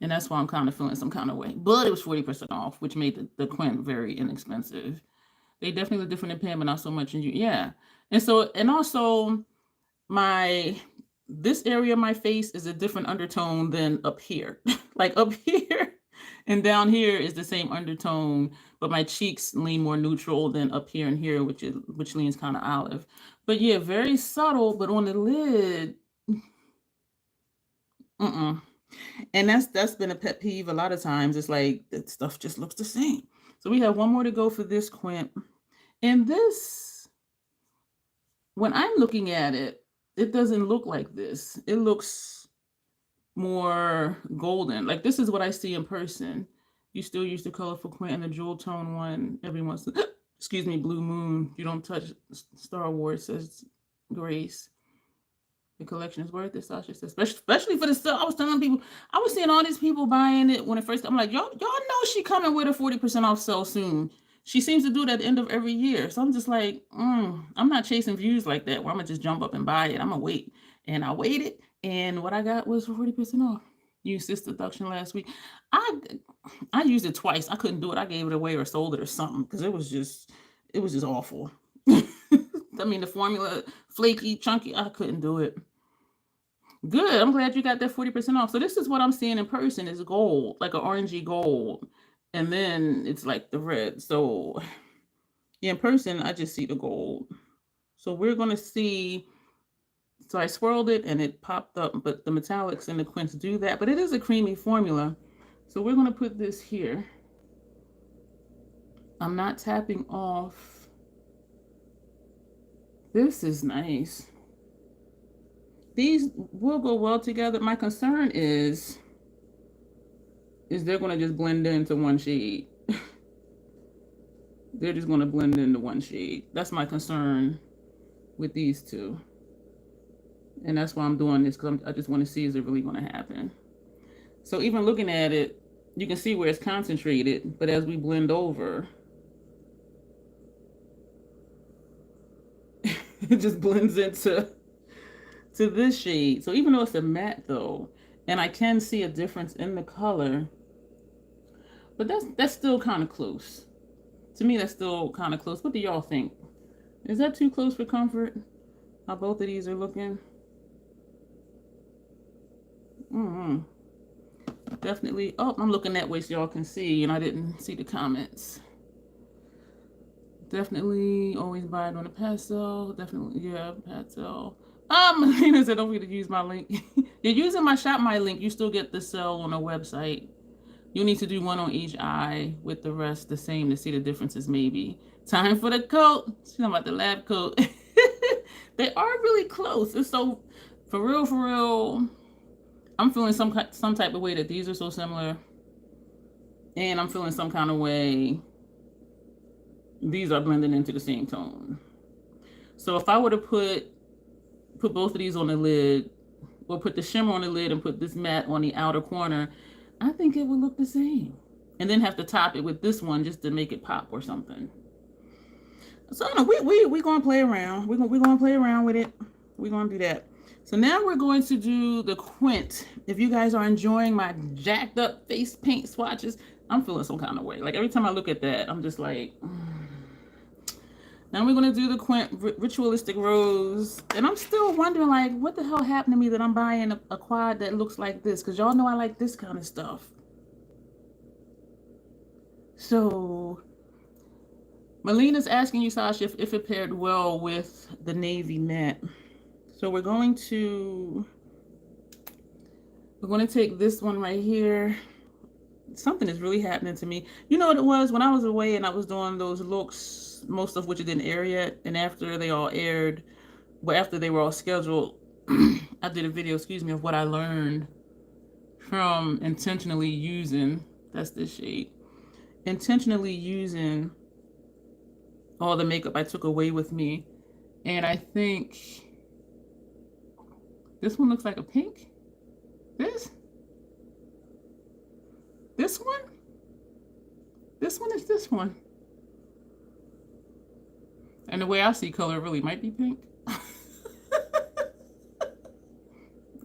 And that's why I'm kind of feeling some kind of way. But it was 40% off, which made the quint very inexpensive. They definitely look different in pan, but not so much in you. Yeah. And also this area of my face is a different undertone than up here. Like up here and down here is the same undertone, but my cheeks lean more neutral than up here and here, which leans kind of olive. But yeah, very subtle, but on the lid, and that's been a pet peeve a lot of times. It's like that stuff just looks the same. So we have 1 more to go for this quint. And this, when I'm looking at it, it doesn't look like this. It looks more golden. Like this is what I see in person. You still use the colorful quint and the jewel tone one every once in excuse me, Blue Moon. You don't touch Star Wars, says Grace. The collection is worth it, Sasha says. Especially for the stuff. I was telling people, I was seeing all these people buying it when it first, I'm like, y'all know she coming with a 40% off sale soon. She seems to do it at the end of every year. So I'm just like, I'm not chasing views like that where I'm going to just jump up and buy it. I'm going to wait. And I waited. And what I got was 40% off. Used this deduction last week. I used it twice. I couldn't do it. I gave it away or sold it or something because it was just awful. I mean, the formula, flaky, chunky, I couldn't do it. Good. I'm glad you got that 40% off. So this is what I'm seeing in person is gold, like an orangey gold. And then it's like the red. So in person, I just see the gold. So we're going to see. So I swirled it and it popped up, but the metallics and the quints do that. But it is a creamy formula. So we're going to put this here. I'm not tapping off This is nice. These will go well together. My concern is they're going to just blend into one shade. They're just going to blend into one shade. That's my concern with these two. And that's why I'm doing this, because I just want to see, is it really going to happen? So even looking at it, you can see where it's concentrated, but as we blend over, it just blends into this shade. So even though it's a matte though, and I can see a difference in the color, but that's still kind of close. To me, that's still kind of close. What do y'all think? Is that too close for comfort? How both of these are looking? Definitely. Oh, I'm looking that way so y'all can see, and I didn't see the comments. Definitely always buy it on a pastel. Definitely, yeah, pastel. Melina said, don't forget to use my link. You're using my Shop My link. You still get the sale on a website. You need to do one on each eye with the rest the same to see the differences maybe. Time for the coat. She's talking about the lab coat. They are really close. And so, for real, I'm feeling some type of way that these are so similar. And I'm feeling some kind of way these are blending into the same tone. So if I were to put both of these on the lid, or put the shimmer on the lid and put this matte on the outer corner, I think it would look the same. And then have to top it with this one just to make it pop or something. So no, we're gonna play around. We're gonna play around with it. We're gonna do that. So now we're going to do the Quint. If you guys are enjoying my jacked up face paint swatches, I'm feeling some kind of way. Like every time I look at that, I'm just like, Now we're going to do the Quint Ritualistic Rose. And I'm still wondering, like, what the hell happened to me that I'm buying a quad that looks like this? Because y'all know I like this kind of stuff. So, Melina's asking you, Sasha, if it paired well with the navy matte. So we're going to take this one right here. Something is really happening to me. You know what it was? When I was away and I was doing those looks, most of which it didn't air yet, and after they all aired, well, after they were all scheduled, I did a video, of what I learned from intentionally using, that's this shade, intentionally using all the makeup I took away with me. And I think this one looks like a pink. This one? This one is this one. And the way I see color, it really might be pink.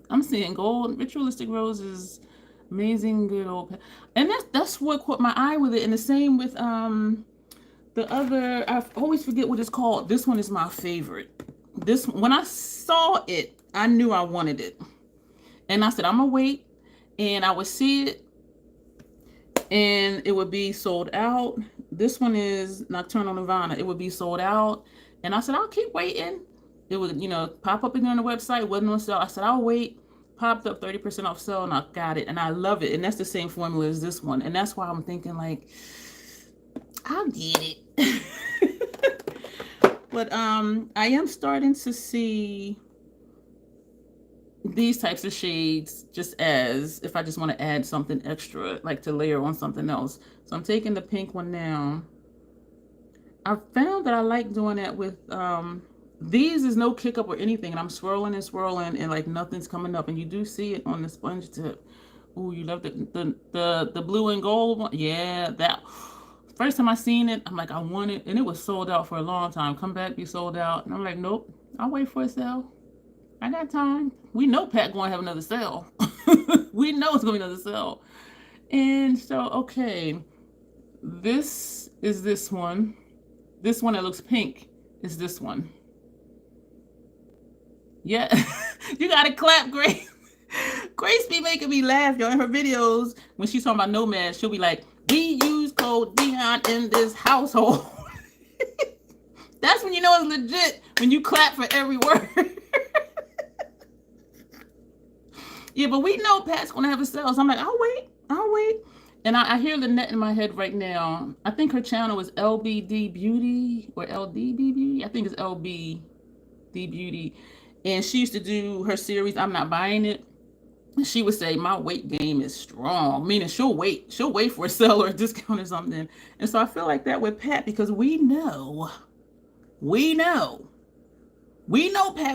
I'm seeing gold, Ritualistic Roses, amazing, good old. And that's what caught my eye with it. And the same with the other, I always forget what it's called. This one is my favorite. This, when I saw it, I knew I wanted it. And I said, I'm gonna wait, and I would see it, and it would be sold out. This one is Nocturnal Nirvana. It would be sold out. And I said, I'll keep waiting. It would, pop up again on the website. Wasn't on sale. I said, I'll wait. Popped up 30% off sale, and I got it. And I love it. And that's the same formula as this one. And that's why I'm thinking, like, I'll get it. But I am starting to see these types of shades just as if I just want to add something extra, like to layer on something else. So I'm taking the pink one now. I found that I like doing that with these is no kick up or anything, and I'm swirling and like nothing's coming up, and you do see it on the sponge tip. Ooh, you love the blue and gold one. Yeah, that first time I seen it, I'm like, I want it, and it was sold out for a long time. Come back, be sold out, and I'm like, nope, I'll wait for a sale. I got time. We know Pat going to have another sale. We know it's going to be another sale. And so, okay, this is this one. This one that looks pink is this one. Yeah, you got to clap, Grace. Grace be making me laugh, y'all. In her videos, when she's talking about Nomad, she'll be like, we use code Dion in this household. That's when you know it's legit, when you clap for every word. Yeah, but we know Pat's going to have a sale. So I'm like, I'll wait. And I hear Lynette in my head right now. I think her channel is LBD Beauty or LDB Beauty. I think it's LB. D Beauty, and she used to do her series, I'm Not Buying It. She would say, my weight game is strong, meaning she'll wait for a sale or a discount or something. And so I feel like that with Pat, because we know Pat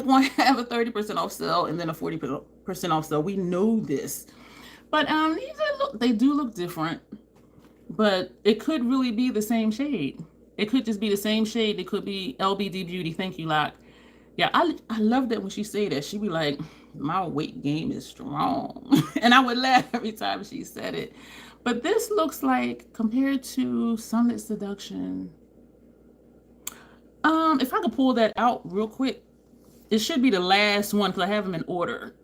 won't have a 30% off sale and then a 40% off sale. We know this. But they do look different, but it could really be the same shade. It could just be the same shade. It could be LBD Beauty. Thank you, Lock. Yeah, I love that when she say that. She be like, my weight game is strong. And I would laugh every time she said it. But this looks like, compared to Sunlit Seduction, if I could pull that out real quick, it should be the last one because I have them in order.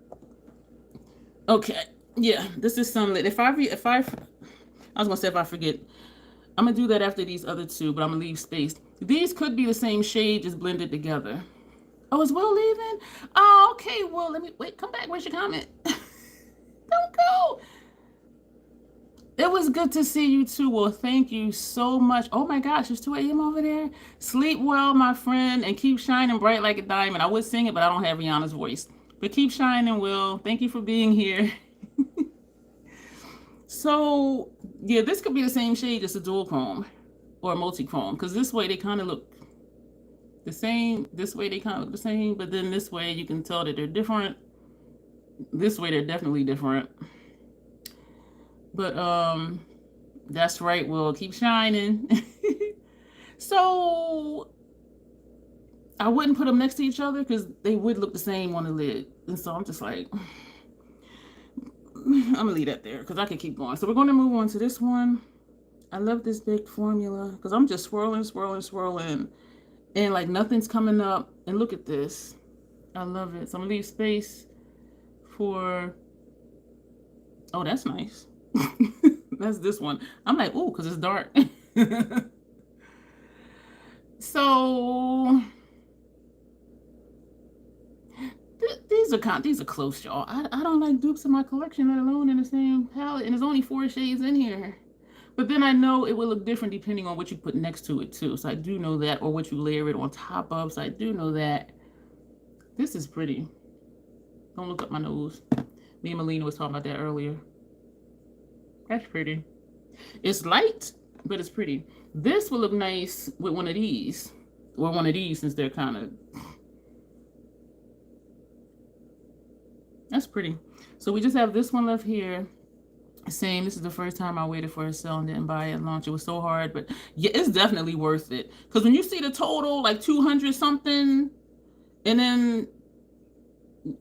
Okay, yeah, this is Sunlit. If I was gonna say if I forget, I'm gonna do that after these other two, but I'm gonna leave space. These could be the same shade, just blended together. Oh, is Will leaving? Oh, okay. Well, let me wait. Come back. Where's your comment? Don't go. It was good to see you too. Well, thank you so much. Oh my gosh, it's 2 a.m. over there. Sleep well, my friend, and keep shining bright like a diamond. I would sing it, but I don't have Rihanna's voice. But keep shining, Will. Thank you for being here. So, yeah, this could be the same shade, just a dual chrome or a multi-chrome, because this way they kind of look the same. This way they kind of look the same, but then this way you can tell that they're different. This way they're definitely different. But that's right, Will. Keep shining. So I wouldn't put them next to each other because they would look the same on the lid. And so I'm just like, I'm gonna leave that there because I can keep going. So we're going to move on to this one. I love this big formula because I'm just swirling, and like nothing's coming up. And look at this. I love it. So I'm gonna leave space for, oh, that's nice. That's this one. I'm like, ooh, because it's dark. So these are close, y'all. I don't like dupes in my collection, let alone in the same palette. And there's only 4 shades in here. But then I know it will look different depending on what you put next to it too. So I do know that, or what you layer it on top of. So I do know that. This is pretty. Don't look up my nose. Me and Melina was talking about that earlier. That's pretty. It's light, but it's pretty. This will look nice with one of these. Or one of these, since they're kind of... That's pretty. So we just have this one left here. Same, this is the first time I waited for a sale and didn't buy it at launch. It was so hard, but yeah, it's definitely worth it. Because when you see the total, like 200 something, and then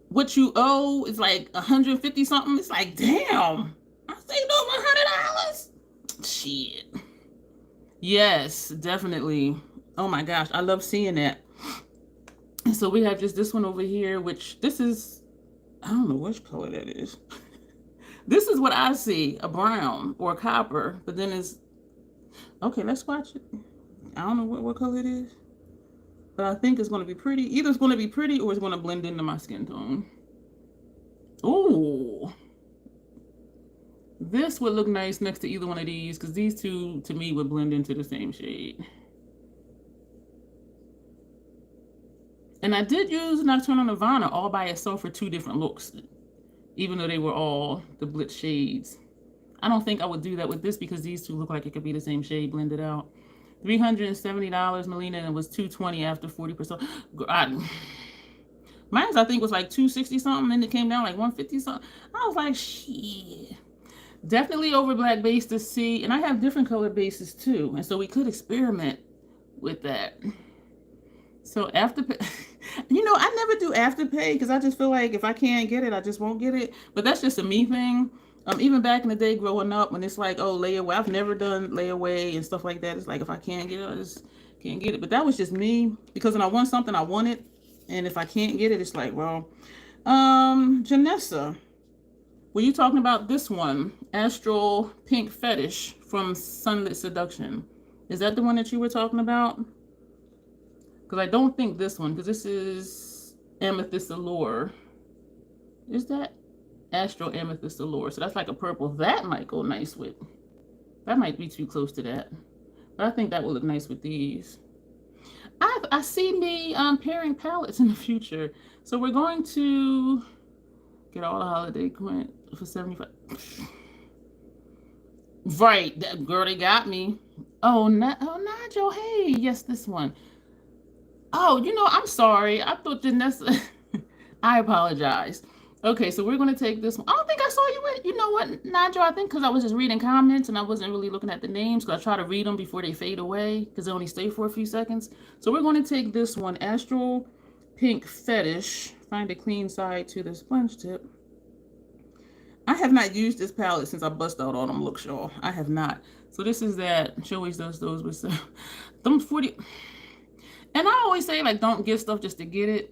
what you owe is like 150 something, it's like, damn, I saved over $100. Shit. Yes, definitely. Oh my gosh, I love seeing that. And so we have just this one over here, which this is, I don't know which color that is. This is what I see, a brown or a copper, but then it's, okay, let's watch it. I don't know what color it is, but I think it's going to be pretty. Either it's going to be pretty or it's going to blend into my skin tone. Ooh. This would look nice next to either one of these because these two, to me, would blend into the same shade. And I did use Nocturnal Nirvana all by itself for 2 different looks, even though they were all the Blitz shades. I don't think I would do that with this because these two look like it could be the same shade blended out. $370, Melina, and it was $220 after 40%. Mine's, I think, was like $260 something, and it came down like $150 something. I was like, shit. Definitely over black base to see, and I have different color bases too, and so we could experiment with that. So Afterpay, you know, I never do Afterpay because I just feel like if I can't get it, I just won't get it. But that's just a me thing. Even back in the day growing up, when it's like, oh, layaway, I've never done layaway and stuff like that. It's like if I can't get it, I just can't get it. But that was just me because when I want something, I want it, and if I can't get it, it's like, well, Janessa, were you talking about this one, Astral Pink Fetish from Sunlit Seduction? Is that the one that you were talking about? Because I don't think this one, because this is Amethyst Allure. Is that Astral Amethyst Allure? So that's like a purple. That might go nice with, that might be too close to that. But I think that will look nice with these. I see me pairing palettes in the future. So we're going to get all the holiday print for 75. Right, that girl, they got me. Oh, Nigel, hey, yes, this one. Oh, I'm sorry. I thought Janessa. I apologize. Okay, so we're going to take this one. I don't think I saw you with, you know what, Nigel? I think because I was just reading comments and I wasn't really looking at the names because I try to read them before they fade away because they only stay for a few seconds. So we're going to take this one, Astral Pink Fetish. Find a clean side to the sponge tip. I have not used this palette since I bust out all them looks, y'all. I have not. So this is that. She always does those with them 40. And I always say, like, don't get stuff just to get it.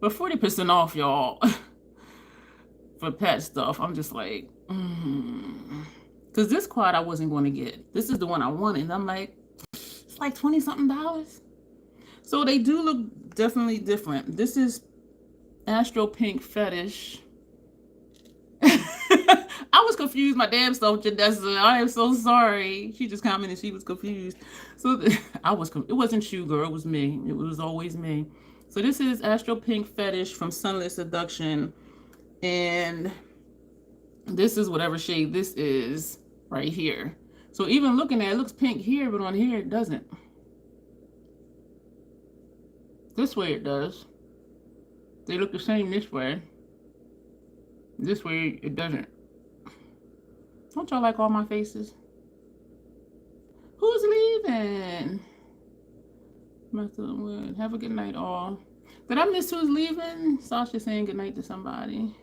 But 40% off, y'all, for pet stuff. I'm just like, because this quad I wasn't going to get. This is the one I wanted. And I'm like, it's like $20-something. So they do look definitely different. This is Astro Pink Fetish. I was confused my damn self, Janessa. I am so sorry. She just commented she was confused. So it wasn't you, girl. It was me. It was always me. So this is Astro Pink Fetish from Sunlit Seduction. And this is whatever shade this is right here. So even looking at it, it looks pink here, but on here it doesn't. This way it does. They look the same this way. This way it doesn't. Don't y'all like all my faces? Who's leaving? Have a good night, all. Did I miss who's leaving? Sasha saying good night to somebody.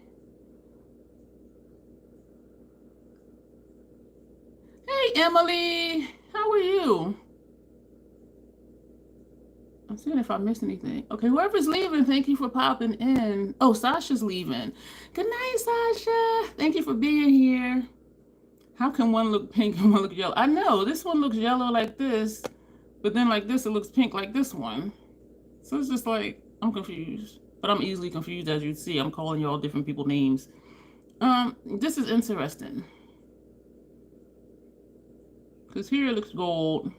Hey, Emily. How are you? I'm seeing if I missed anything. Okay, whoever's leaving, thank you for popping in. Oh, Sasha's leaving. Good night, Sasha. Thank you for being here. How can one look pink and one look yellow? I know, this one looks yellow like this, but then like this, it looks pink like this one. So it's just like, I'm confused. But I'm easily confused, as you see. I'm calling y'all different people names. This is interesting. Because here it looks gold.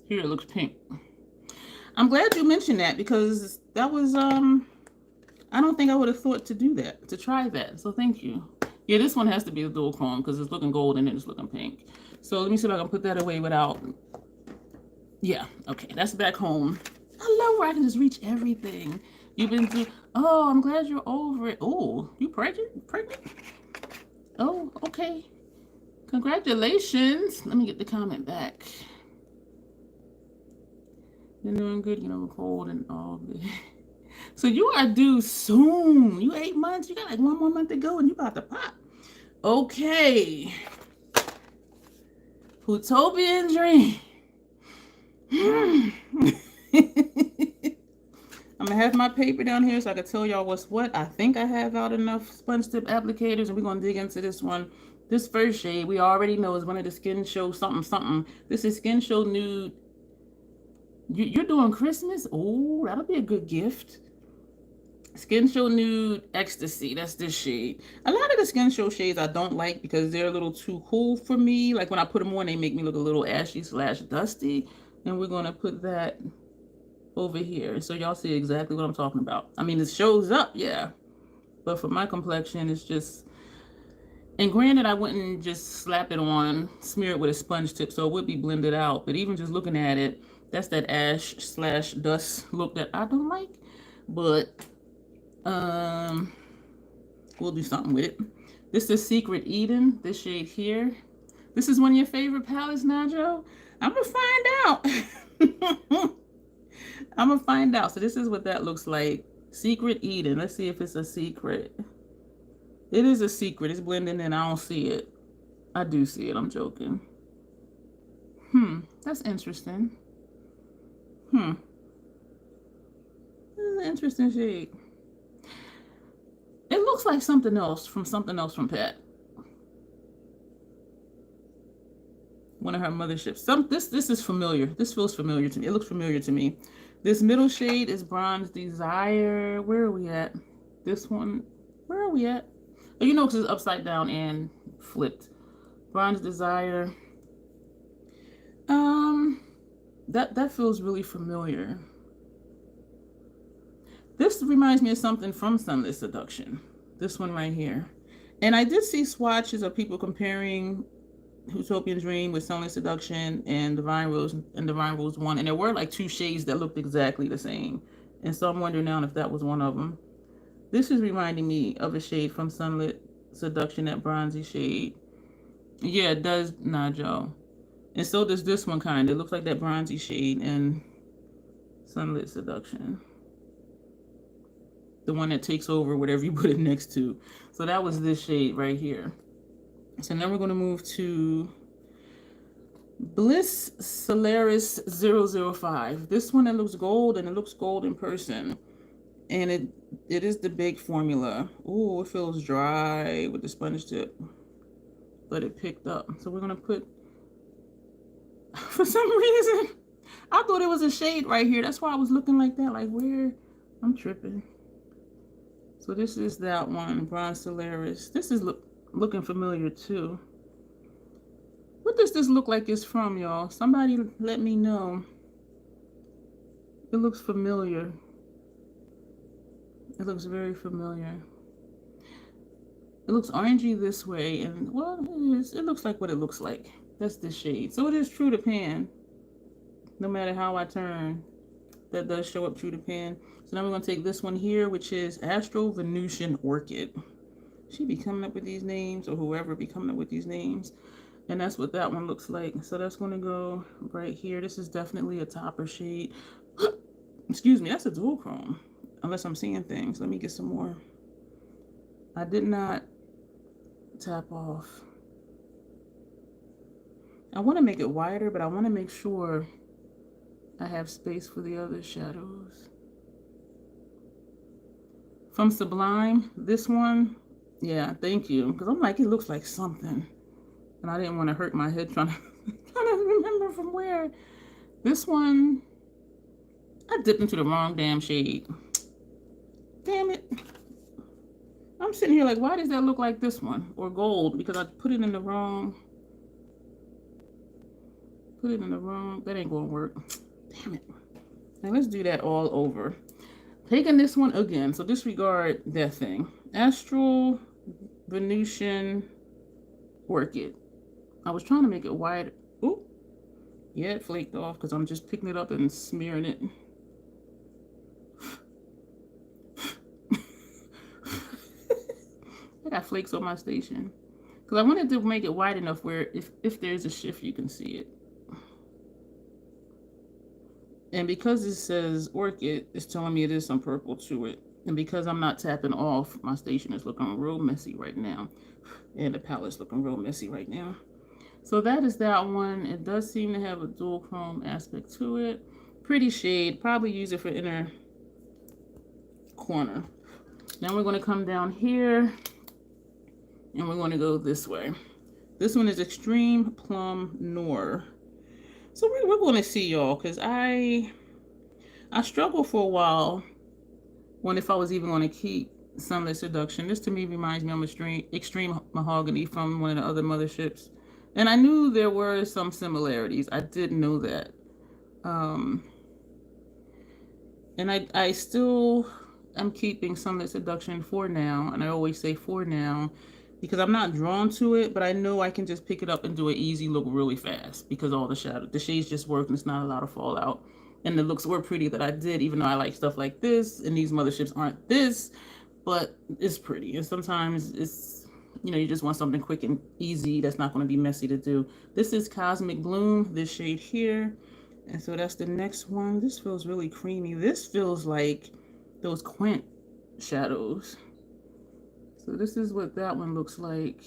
Here it looks pink. I'm glad you mentioned that because that was, I don't think I would have thought to do that, to try that. So thank you. Yeah, this one has to be a dual chrome because it's looking gold and then it's looking pink. So let me see if I can put that away without. Yeah, okay, that's back home. I love where I can just reach everything. You've been through. Oh, I'm glad you're over it. Oh, you pregnant? Pregnant? Oh, okay. Congratulations. Let me get the comment back. Been doing good, cold and all. So you are due soon. You 8 months. You got like 1 more month to go and you about to pop. Okay. Utopian dream. I'm gonna have my paper down here so I can tell y'all what's what. I think I have out enough sponge tip applicators, and we're gonna dig into this one. This first shade we already know is one of the Skin Show something. This is Skin Show Nude. You're doing Christmas? Oh, that'll be a good gift. Skin Show Nude Ecstasy. That's this shade. A lot of the Skin Show shades I don't like because they're a little too cool for me. Like when I put them on, they make me look a little ashy / dusty. And we're going to put that over here. So y'all see exactly what I'm talking about. I mean, it shows up, yeah. But for my complexion, it's just... And granted, I wouldn't just slap it on, smear it with a sponge tip, so it would be blended out. But even just looking at it, that's that ash / dust look that I don't like. But we'll do something with it. This is Secret Eden, this shade here. This is one of your favorite palettes, Najo? I'm gonna find out. I'm gonna find out. So this is what that looks like. Secret Eden. Let's see if it's a secret. It is a secret. It's blending in. I don't see it. I do see it. I'm joking. That's interesting. This is an interesting shade. It looks like something else from Pat. One of her motherships. This is familiar. This feels familiar to me. It looks familiar to me. This middle shade is Bronze Desire. Where are we at? This one. Where are we at? Oh, because it's upside down and flipped. Bronze Desire. That feels really familiar. This reminds me of something from Sunlit Seduction. This one right here. And I did see swatches of people comparing Utopian Dream with Sunlit Seduction and Divine Rose and Divine Rose 1. And there were like two shades that looked exactly the same. And so I'm wondering now if that was one of them. This is reminding me of a shade from Sunlit Seduction, that bronzy shade. Yeah, it does, Najo. And so does this one kind. It looks like that bronzy shade in Sunlit Seduction. The one that takes over whatever you put it next to. So that was this shade right here. So now we're going to move to Bliss Solaris 005. This one, it looks gold, and it looks gold in person. And it is the big formula. Oh, it feels dry with the sponge tip. But it picked up. So we're going to put, for some reason, I thought it was a shade right here. That's why I was looking like that. Like, where? I'm tripping. So this is that one, Bronze Solaris. This is looking familiar too. What does this look like it's from, y'all? Somebody let me know. It looks familiar. It looks very familiar. It looks orangey this way, and well, it looks like what it looks like. That's the shade. So it is true to pan. No matter how I turn, that does show up true to pan. So now we're going to take this one here, which is Astro Venusian Orchid. She be coming up with these names, or whoever be coming up with these names. And that's what that one looks like. So that's going to go right here. This is definitely a topper shade. Excuse me, that's a dual chrome. Unless I'm seeing things. Let me get some more. I did not tap off. I want to make it wider, but I want to make sure I have space for the other shadows. From Sublime, this one, yeah, thank you. Because I'm like, it looks like something. And I didn't want to hurt my head trying to remember from where. This one, I dipped into the wrong damn shade. Damn it. I'm sitting here like, why does that look like this one? Or gold, because I put it in the wrong. That ain't going to work. Damn it. Now let's do that all over. Taking this one again, so disregard that thing. Astral Venusian Orchid. I was trying to make it wide. Ooh. Yeah, it flaked off because I'm just picking it up and smearing it. I got flakes on my station. Because I wanted to make it wide enough where if there's a shift, you can see it. And because it says orchid, it's telling me it is some purple to it. And because I'm not tapping off, my station is looking real messy right now. And the palette's looking real messy right now. So that is that one. It does seem to have a dual chrome aspect to it. Pretty shade. Probably use it for inner corner. Now we're going to come down here. And we're going to go this way. This one is Extreme Plum Noir. So we're going to see, y'all, because I struggled for a while on if I was even going to keep Sunlit Seduction. This to me reminds me of Extreme Mahogany from one of the other motherships. And I knew there were some similarities. I did know that. And I still am keeping Sunlit Seduction for now. And I always say for now, because I'm not drawn to it, but I know I can just pick it up and do an easy look really fast because all the shades just work and it's not a lot of fallout. And the looks were pretty that I did, even though I like stuff like this and these motherships aren't this, but it's pretty. And sometimes it's, you know, you just want something quick and easy that's not going to be messy to do. This is Cosmic Bloom, this shade here. And so that's the next one. This feels really creamy. This feels like those Quint shadows. So this is what that one looks like.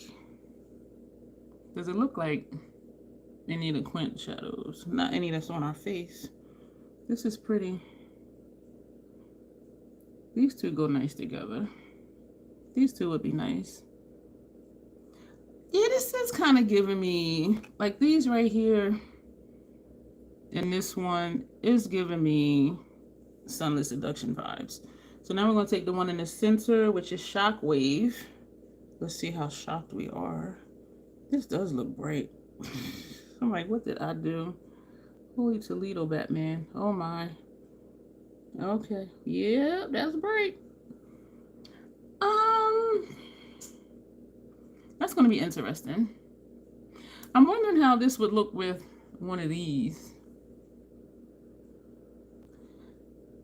Does it look like any of the Quint shadows? Not any that's on our face. This is pretty. These two go nice together. These two would be nice. Yeah, this is kind of giving me, like these right here and this one is giving me Sunlit Seduction vibes. So now we're going to take the one in the center, which is Shockwave. Let's see how shocked we are. This does look bright. I'm like, what did I do? Holy Toledo Batman. Oh my. Okay. Yeah, that's great. Um, that's gonna be interesting. I'm wondering how this would look with one of these.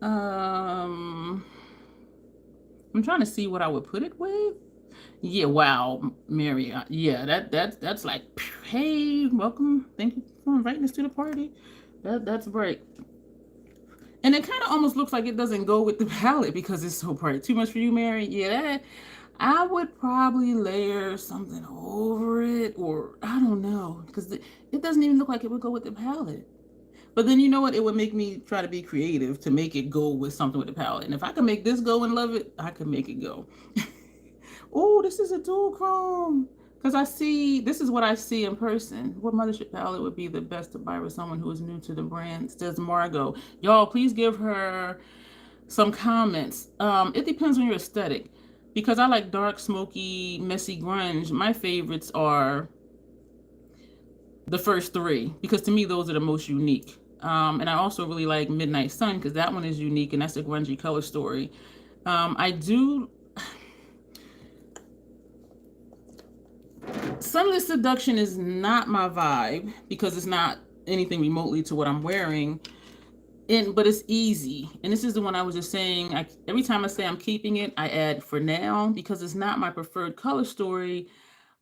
Um, I'm trying to see what I would put it with. Yeah, wow, Mary. Yeah, that's like, hey, welcome. Thank you for inviting us to the party. That's bright. And it kind of almost looks like it doesn't go with the palette because it's so bright. Too much for you, Mary? Yeah, I would probably layer something over it, or I don't know, because it doesn't even look like it would go with the palette. But then you know what? It would make me try to be creative to make it go with something with the palette. And if I can make this go and love it, I can make it go. Oh, this is a dual chrome. Because I see, this is what I see in person. What mothership palette would be the best to buy with someone who is new to the brand? Says Margot. Y'all, please give her some comments. It depends on your aesthetic. Because I like dark, smoky, messy grunge. My favorites are the first three. Because to me, those are the most unique. And I also really like Midnight Sun because that one is unique and that's a grungy color story. I do Sunless Seduction is not my vibe because it's not anything remotely to what I'm wearing. But it's easy. And this is the one I was just saying. Every time I say I'm keeping it, I add for now because it's not my preferred color story.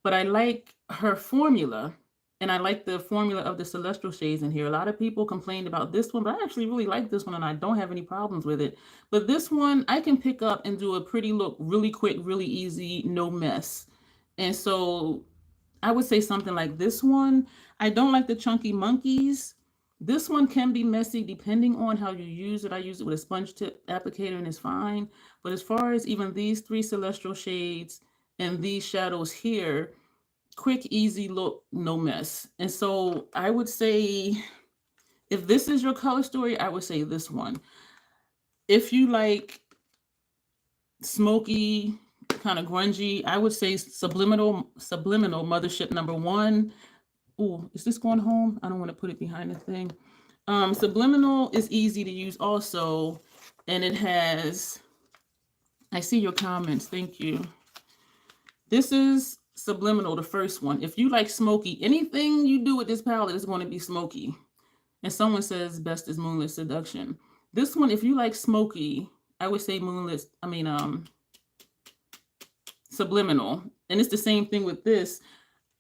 But I like her formula. And I like the formula of the celestial shades in here. A lot of people complained about this one, but I actually really like this one and I don't have any problems with it. But this one, I can pick up and do a pretty look really quick, really easy, no mess. And so I would say something like this one. I don't like the chunky monkeys. This one can be messy depending on how you use it. I use it with a sponge tip applicator and it's fine. But as far as even these three celestial shades and these shadows here, quick, easy look, no mess. And so I would say, if this is your color story, I would say this one. If you like smoky, kind of grungy, I would say subliminal mothership number one. Oh, is this going home? I don't want to put it behind the thing. Subliminal is easy to use also, and it has, I see your comments, thank you. This is Subliminal, the first one. If you like smoky, anything you do with this palette is going to be smoky. And someone says best is Moonlit Seduction. This one, if you like smoky, I would say Subliminal. And it's the same thing with this.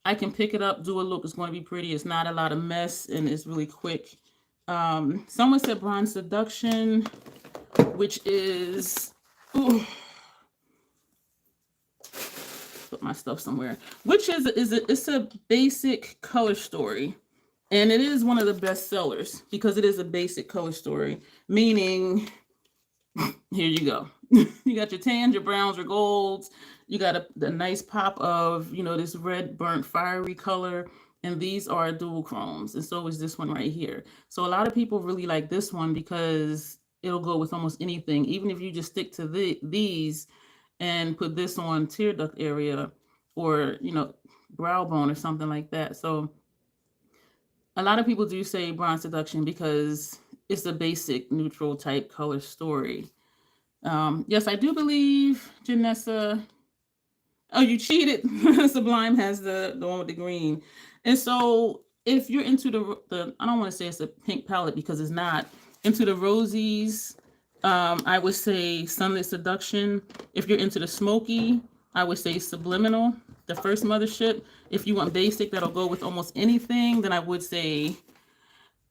I can pick it up, do a look. It's going to be pretty. It's not a lot of mess, and it's really quick. Someone said Bronze Seduction, which is... Ooh, put my stuff somewhere. Which it's a basic color story. And it is one of the best sellers because it is a basic color story. Meaning, here you go. You got your tans, your browns, your golds. You got the nice pop of, this red burnt fiery color. And these are dual chromes. And so is this one right here. So a lot of people really like this one because it'll go with almost anything. Even if you just stick to these and put this on tear duct area or, brow bone or something like that. So a lot of people do say Bronze Seduction because it's a basic neutral type color story. Yes, I do believe, Janessa. Oh, you cheated. Sublime has the one with the green. And so if you're into the I don't want to say it's a pink palette because it's not, into the rosies, I would say Sunlit Seduction. If you're into the smoky, I would say Subliminal, the first mothership. If you want basic that'll go with almost anything, then I would say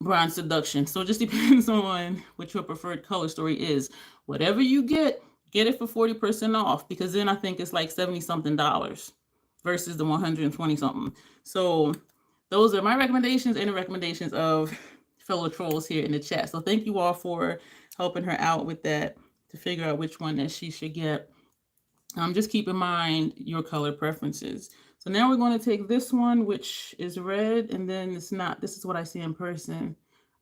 Bronze Seduction. So it just depends on what your preferred color story is. Whatever you get it for 40% off because then I think it's like $70-something versus the 120 something. So those are my recommendations and the recommendations of fellow trolls here in the chat. So thank you all for helping her out with that to figure out which one that she should get. Just keep in mind your color preferences. So now we're going to take this one, which is red, and then it's not. This is what I see in person.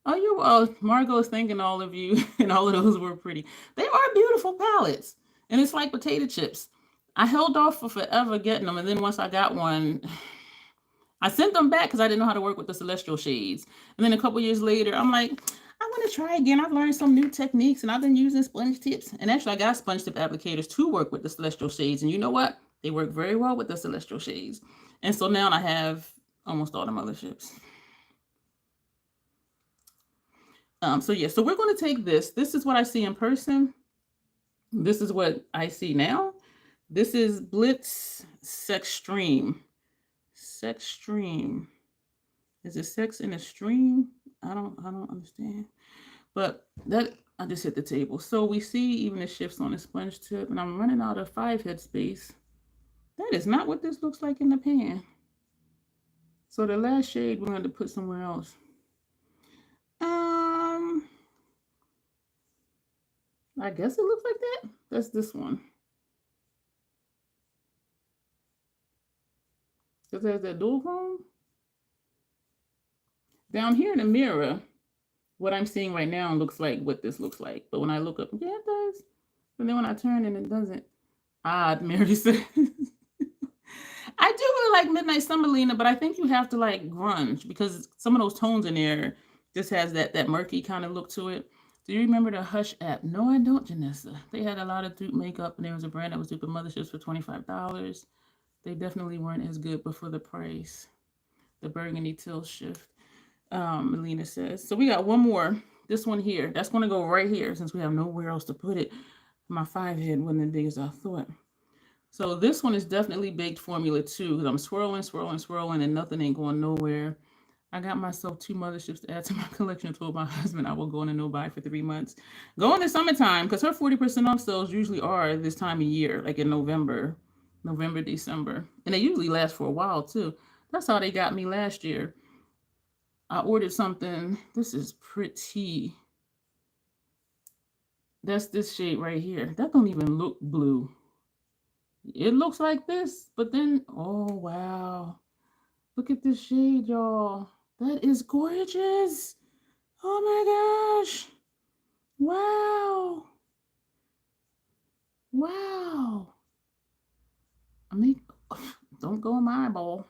Oh, Margot is thanking all of you, and all of those were pretty. They are beautiful palettes, and it's like potato chips. I held off for forever getting them, and then once I got one, I sent them back because I didn't know how to work with the celestial shades. And then a couple years later, I'm like, I want to try again. I've learned some new techniques and I've been using sponge tips. And actually, I got sponge tip applicators to work with the celestial shades. And you know what? They work very well with the celestial shades. And so now I have almost all the motherships. So yeah, so we're going to take this. This is what I see in person. This is what I see now. This is Blitz Sextreme. Sextreme. Is it sex in a stream? I don't understand. But that, I just hit the table. So we see even the shifts on the sponge tip, and I'm running out of 5 head space. That is not what this looks like in the pan. So the last shade we're going to put somewhere else. I guess it looks like that. That's this one. Because there's that dual chrome. Down here in the mirror, what I'm seeing right now looks like what this looks like. But when I look up, yeah, it does. But then when I turn and it doesn't. Ah, Mary said. I do really like Midnight Summer, Lena, but I think you have to like grunge because some of those tones in there just has that murky kind of look to it. Do you remember the Hush app? No, I don't, Janessa. They had a lot of dupe makeup, and there was a brand that was duping motherships for $25. They definitely weren't as good, but for the price. The burgundy teal shift, Melina says. So we got one more. This one here. That's going to go right here since we have nowhere else to put it. My 5 head wasn't as big as I thought. So this one is definitely baked formula too because I'm swirling, and nothing ain't going nowhere. I got myself 2 motherships to add to my collection. I told my husband I will go in and no buy for 3 months. Go in the summertime because her 40% off sales usually are this time of year, like in November, December. And they usually last for a while too. That's how they got me last year. I ordered something. This is pretty. That's this shade right here. That don't even look blue. It looks like this, but then, oh, wow. Look at this shade, y'all. That is gorgeous. Oh, my gosh. Wow. Wow. I mean, don't go in my eyeball.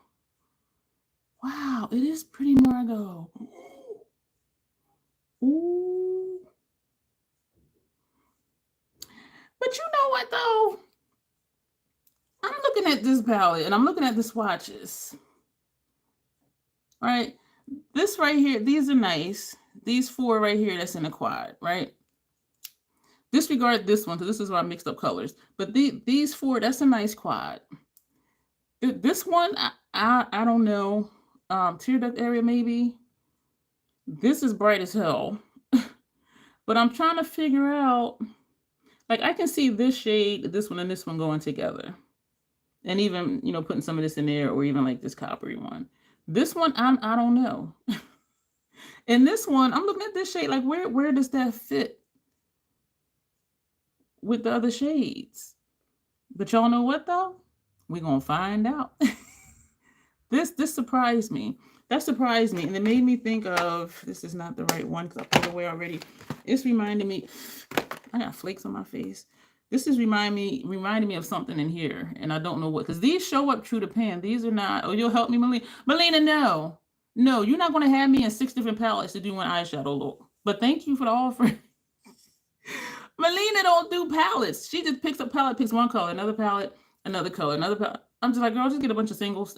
Wow, it is pretty Margot. Ooh. But you know what, though? I'm looking at this palette, and I'm looking at the swatches. Right? This right here, these are nice. These 4 right here, that's in the quad, right? Disregard this one, because this is why I mixed up colors. But these 4, that's a nice quad. This one, I don't know. Tear duct area, maybe. This is bright as hell. But I'm trying to figure out, like, I can see this shade, this one, and this one going together. And even, you know, putting some of this in there, or even like this coppery one. This one, I don't know. And this one, I'm looking at this shade, like, where does that fit with the other shades? But y'all know what, though? We're going to find out. This surprised me. That surprised me. And it made me think of, this is not the right one because I put it away already. It's reminding me, I got flakes on my face. This is reminding me of something in here. And I don't know what, because these show up true to pan. These are not, oh, you'll help me, Melina. Melina, no. No, you're not going to have me in 6 different palettes to do one eyeshadow look. But thank you for the offer. Melina don't do palettes. She just picks up palette, picks one color, another palette, another color, another palette. I'm just like, girl, just get a bunch of singles.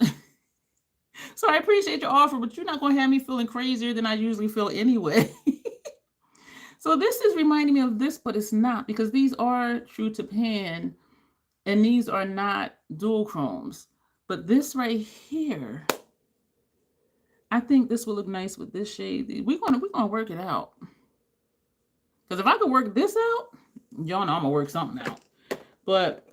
So I appreciate your offer, but you're not going to have me feeling crazier than I usually feel anyway. So this is reminding me of this, but it's not, because these are true to pan, and these are not dual chromes. But this right here, I think this will look nice with this shade. We're gonna work it out. Because if I could work this out, y'all know I'm gonna work something out. But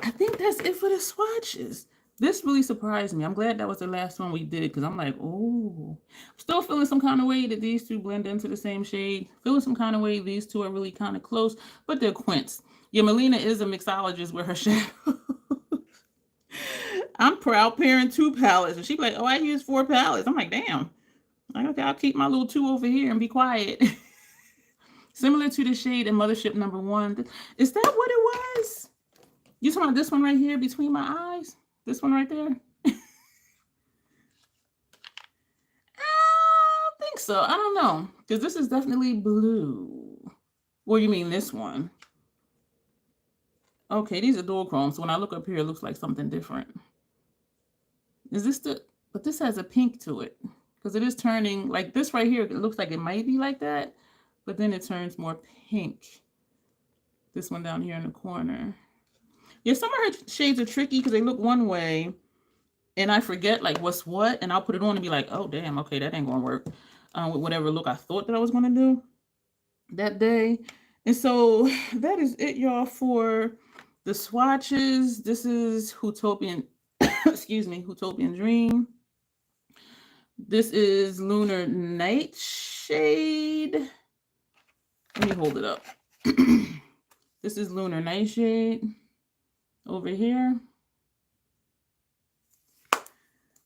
I think that's it for the swatches. This really surprised me. I'm glad that was the last one we did, because I'm like, oh, I'm still feeling some kind of way that these 2 blend into the same shade. Feeling some kind of way these 2 are really kind of close, but they're quints. Yeah, Melina is a mixologist with her shadows. I'm proud pairing 2 palettes, and she's like, oh, I use 4 palettes. I'm like, damn. Like, okay, I'll keep my little 2 over here and be quiet. Similar to the shade in Mothership number 1. Is that what it was? You talking about this one right here between my eyes? This one right there? So I don't know, because this is definitely blue. Or you mean this one? Okay, these are duochrome. So when I look up here, it looks like something different. Is this the, but this has a pink to it. Because it is turning, like this right here, it looks like it might be like that. But then it turns more pink. This one down here in the corner. Yeah, some of her shades are tricky because they look one way. And I forget like what's what. And I'll put it on and be like, oh, damn, okay, that ain't going to work. With whatever look I thought that I was going to do that day. And so that is it, y'all, for the swatches. This is Utopian, excuse me, Utopian Dream. This is Lunar Nightshade. Let me hold it up. This is Lunar Nightshade over here.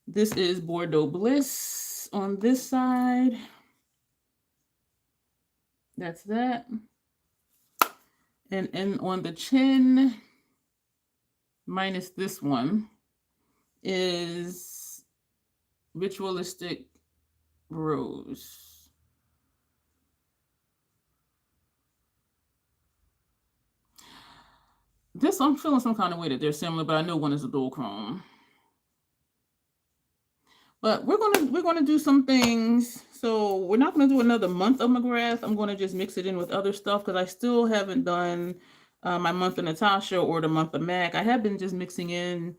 This is Bordeaux Bliss on this side. That's that. And on the chin, minus this one, is Ritualistic Rose. This, I'm feeling some kind of way that they're similar, but I know one is a duochrome. But we're gonna do some things. So we're not gonna do another month of McGrath. I'm gonna just mix it in with other stuff because I still haven't done my month of Natasha or the month of MAC. I have been just mixing in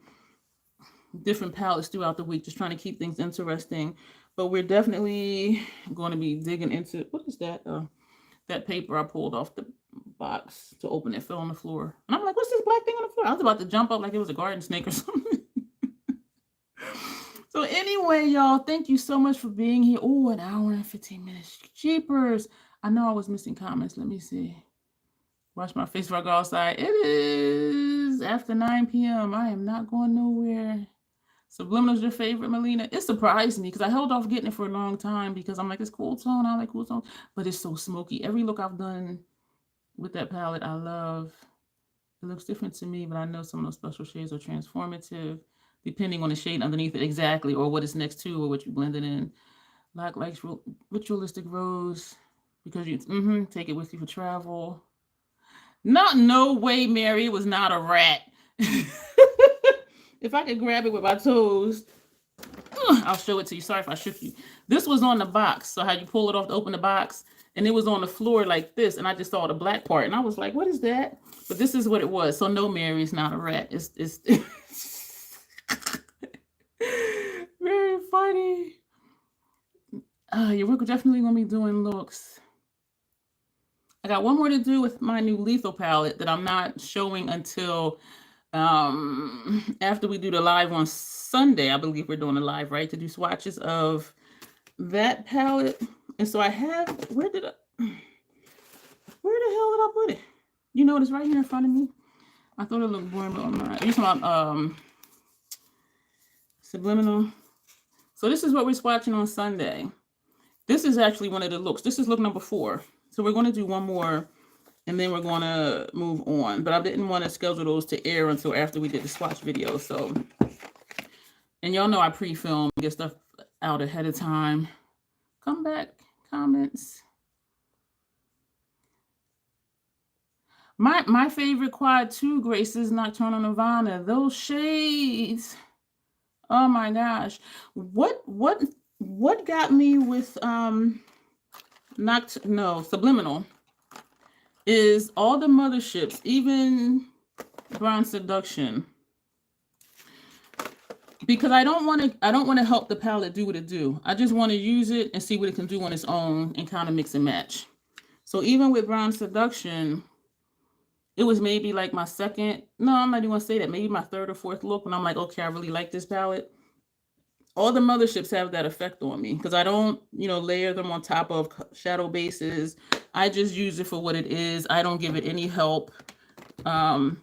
different palettes throughout the week, just trying to keep things interesting. But we're definitely going to be digging into, what is that? That paper I pulled off the box to open it, fell on the floor. And I'm like, what's this black thing on the floor? I was about to jump up like it was a garden snake or something. So anyway, y'all, thank you so much for being here. Oh, an hour and 15 minutes. Jeepers. I know I was missing comments. Let me see. Wash my face before I go outside. It is after 9 p.m. I am not going nowhere. Subliminal's your favorite, Melina? It surprised me because I held off getting it for a long time because I'm like, it's cool tone. I like cool tone. But it's so smoky. Every look I've done with that palette, I love. It looks different to me, but I know some of those special shades are transformative, depending on the shade underneath it exactly, or what it's next to, or what you blend it in. Like Ritualistic Rose, because you take it with you for travel. No way, Mary. It was not a rat. If I could grab it with my toes, I'll show it to you. Sorry if I shook you. This was on the box. So how you pull it off to open the box, and it was on the floor like this, and I just saw the black part, and I was like, what is that? But this is what it was. So no, Mary, it's not a rat. It's very funny. We're definitely going to be doing looks. I got one more to do with my new Lethal palette that I'm not showing until after we do the live on Sunday. I believe we're doing a live, right, to do swatches of that palette. And so I have, where the hell did I put it? You know, it's right here in front of me. I thought it looked boring, but I'm not. Are you talking about Subliminal? So this is what we're swatching on Sunday. This is actually one of the looks. This is look number 4. So we're going to do one more, and then we're going to move on. But I didn't want to schedule those to air until after we did the swatch video. So, and y'all know I pre-film, get stuff out ahead of time. Come back, comments. My favorite quad 2, Grace's Nocturnal Nirvana. Those shades. Oh my gosh. What got me with Subliminal is all the motherships, even Brown Seduction. Because I don't want to help the palette do what it do. I just want to use it and see what it can do on its own and kind of mix and match. So even with Brown Seduction, it was maybe like my second, no, I'm not even going to say that, maybe my third or fourth look when I'm like, okay, I really like this palette. All the motherships have that effect on me because I don't, layer them on top of shadow bases. I just use it for what it is. I don't give it any help. And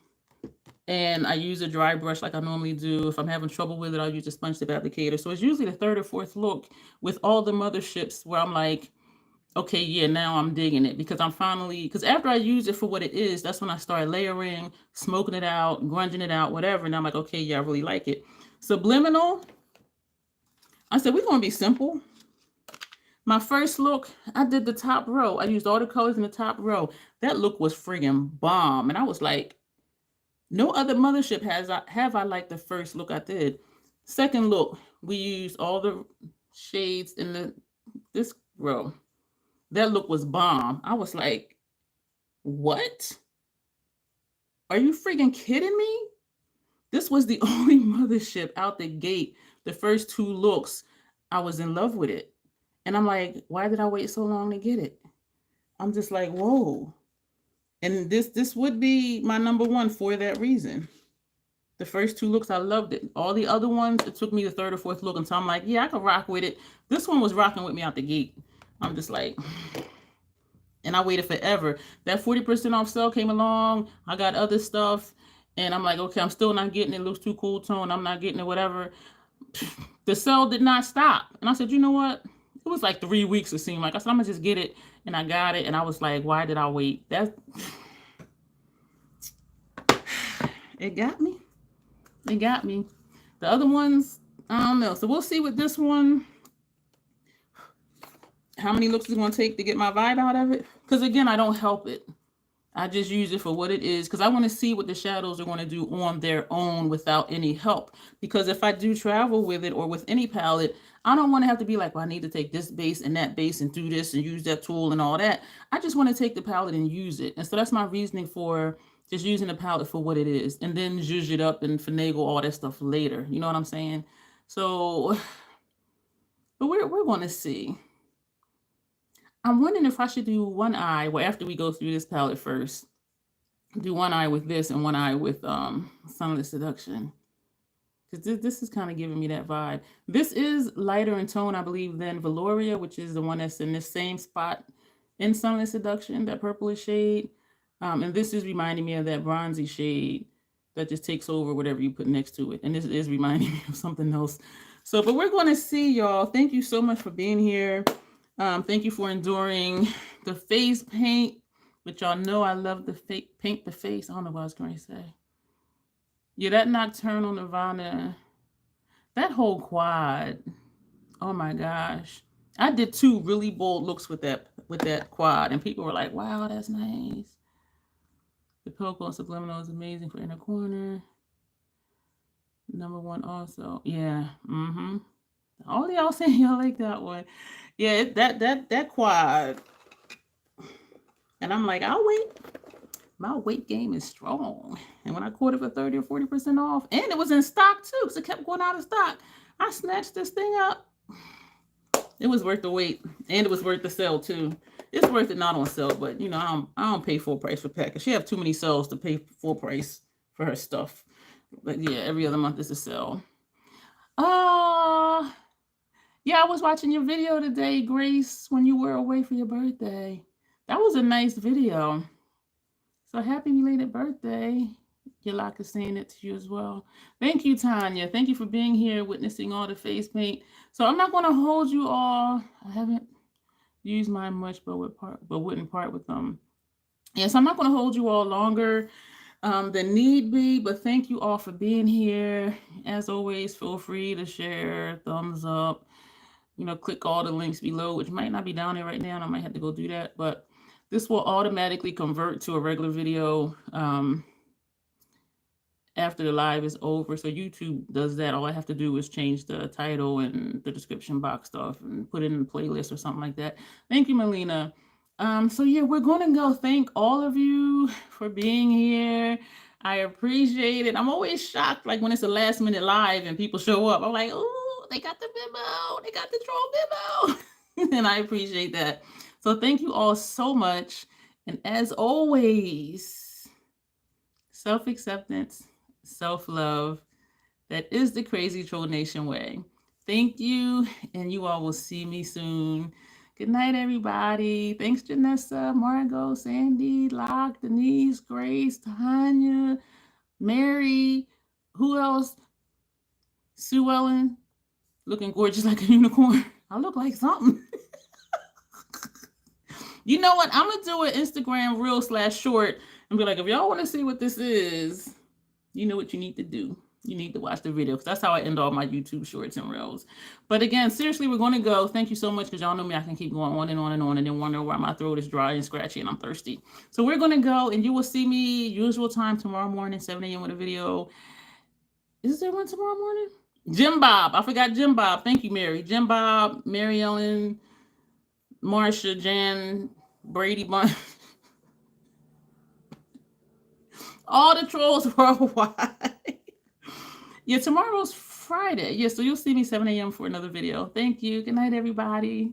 I use a dry brush like I normally do. If I'm having trouble with it, I'll use a sponge tip applicator. So it's usually the third or fourth look with all the motherships where I'm like, okay, yeah, now I'm digging it because because after I use it for what it is, that's when I start layering, smoking it out, grunging it out, whatever. And I'm like, okay, yeah, I really like it. Subliminal. I said, we're going to be simple. My first look, I did the top row. I used all the colors in the top row. That look was friggin' bomb. And I was like, no other mothership have I liked the first look I did. Second look, we used all the shades in this row. That look was bomb. I was like, what? Are you friggin' kidding me? This was the only mothership out the gate. The first two looks, I was in love with it. And I'm like, why did I wait so long to get it? I'm just like, whoa. And this would be my number one for that reason. The first two looks, I loved it. All the other ones, it took me the third or fourth look until I'm like, yeah, I can rock with it. This one was rocking with me out the gate. I'm just like, and I waited forever. That 40% off sale came along. I got other stuff. And I'm like, okay, I'm still not getting it. It looks too cool tone. I'm not getting it, whatever. The sale did not stop. And I said, you know what? It was like 3 weeks, it seemed like. I said, I'm going to just get it. And I got it. And I was like, why did I wait? It got me. It got me. The other ones, I don't know. So we'll see with this one. How many looks it's going to take to get my vibe out of it? Because again, I don't help it. I just use it for what it is because I want to see what the shadows are going to do on their own without any help. Because if I do travel with it or with any palette, I don't want to have to be like, well, I need to take this base and that base and do this and use that tool and all that. I just want to take the palette and use it. And so that's my reasoning for just using the palette for what it is and then zhuzh it up and finagle all that stuff later. You know what I'm saying? So, but we're going to see. I'm wondering if I should do one eye, well, after we go through this palette first, do one eye with this and one eye with Sunless Seduction. Because this is kind of giving me that vibe. This is lighter in tone, I believe, than Lorah, which is the one that's in the same spot in Sunless Seduction, that purplish shade. And this is reminding me of that bronzy shade that just takes over whatever you put next to it. And this is reminding me of something else. So, but we're going to see, y'all. Thank you so much for being here. Thank you for enduring the face paint, but y'all know I love the paint the face. I don't know what I was going to say. Yeah, that Nocturnal Nirvana, that whole quad. Oh my gosh. I did 2 really bold looks with that quad, and people were like, wow, that's nice. The Pilko and Subliminal is amazing for inner corner. Number 1 also. Yeah. All y'all saying y'all like that one. Yeah, that quad. And I'm like, I'll wait. My weight game is strong. And when I caught it for 30 or 40% off, and it was in stock too, because it kept going out of stock, I snatched this thing up. It was worth the wait. And it was worth the sale too. It's worth it not on sale, but you know, I don't pay full price for package. She have too many sales to pay full price for her stuff. But yeah, every other month is a sale. Yeah, I was watching your video today, Grace, when you were away for your birthday. That was a nice video. So happy belated birthday. Yolaka is saying it to you as well. Thank you, Tanya. Thank you for being here, witnessing all the face paint. So I'm not going to hold you all. I haven't used mine much, but wouldn't part with them. Yeah, so I'm not going to hold you all longer than need be, but thank you all for being here. As always, feel free to share, thumbs up, click all the links below, which might not be down there right now, and I might have to go do that, but this will automatically convert to a regular video after the live is over. So YouTube does that. All I have to do is change the title and the description box stuff and put it in a playlist or something like that. Thank you, Melina. So yeah, we're going to go. Thank all of you for being here. I appreciate it. I'm always shocked, like when it's a last minute live and people show up. I'm like, oh, they got the memo. They got the troll memo. And I appreciate that. So thank you all so much. And as always, self-acceptance, self-love, that is the Crazy Troll Nation way. Thank you, and you all will see me soon. Good night, everybody. Thanks, Janessa, Margot, Sandy, Locke, Denise, Grace, Tanya, Mary, who else? Sue Ellen, looking gorgeous like a unicorn. I look like something. You know what? I'm going to do an Instagram reel /short and be like, if y'all want to see what this is, you know what you need to do. You need to watch the video because that's how I end all my YouTube shorts and reels. But again, seriously, we're going to go. Thank you so much because y'all know me. I can keep going on and on and on and then wonder why my throat is dry and scratchy and I'm thirsty. So we're going to go and you will see me usual time tomorrow morning, 7 a.m. with a video. Is there one tomorrow morning? Jim Bob. I forgot Jim Bob. Thank you, Mary. Jim Bob, Mary Ellen, Marsha, Jan, Brady Bunch. All the trolls worldwide. Yeah, tomorrow's Friday. Yeah, so you'll see me 7 a.m. for another video. Thank you. Good night, everybody.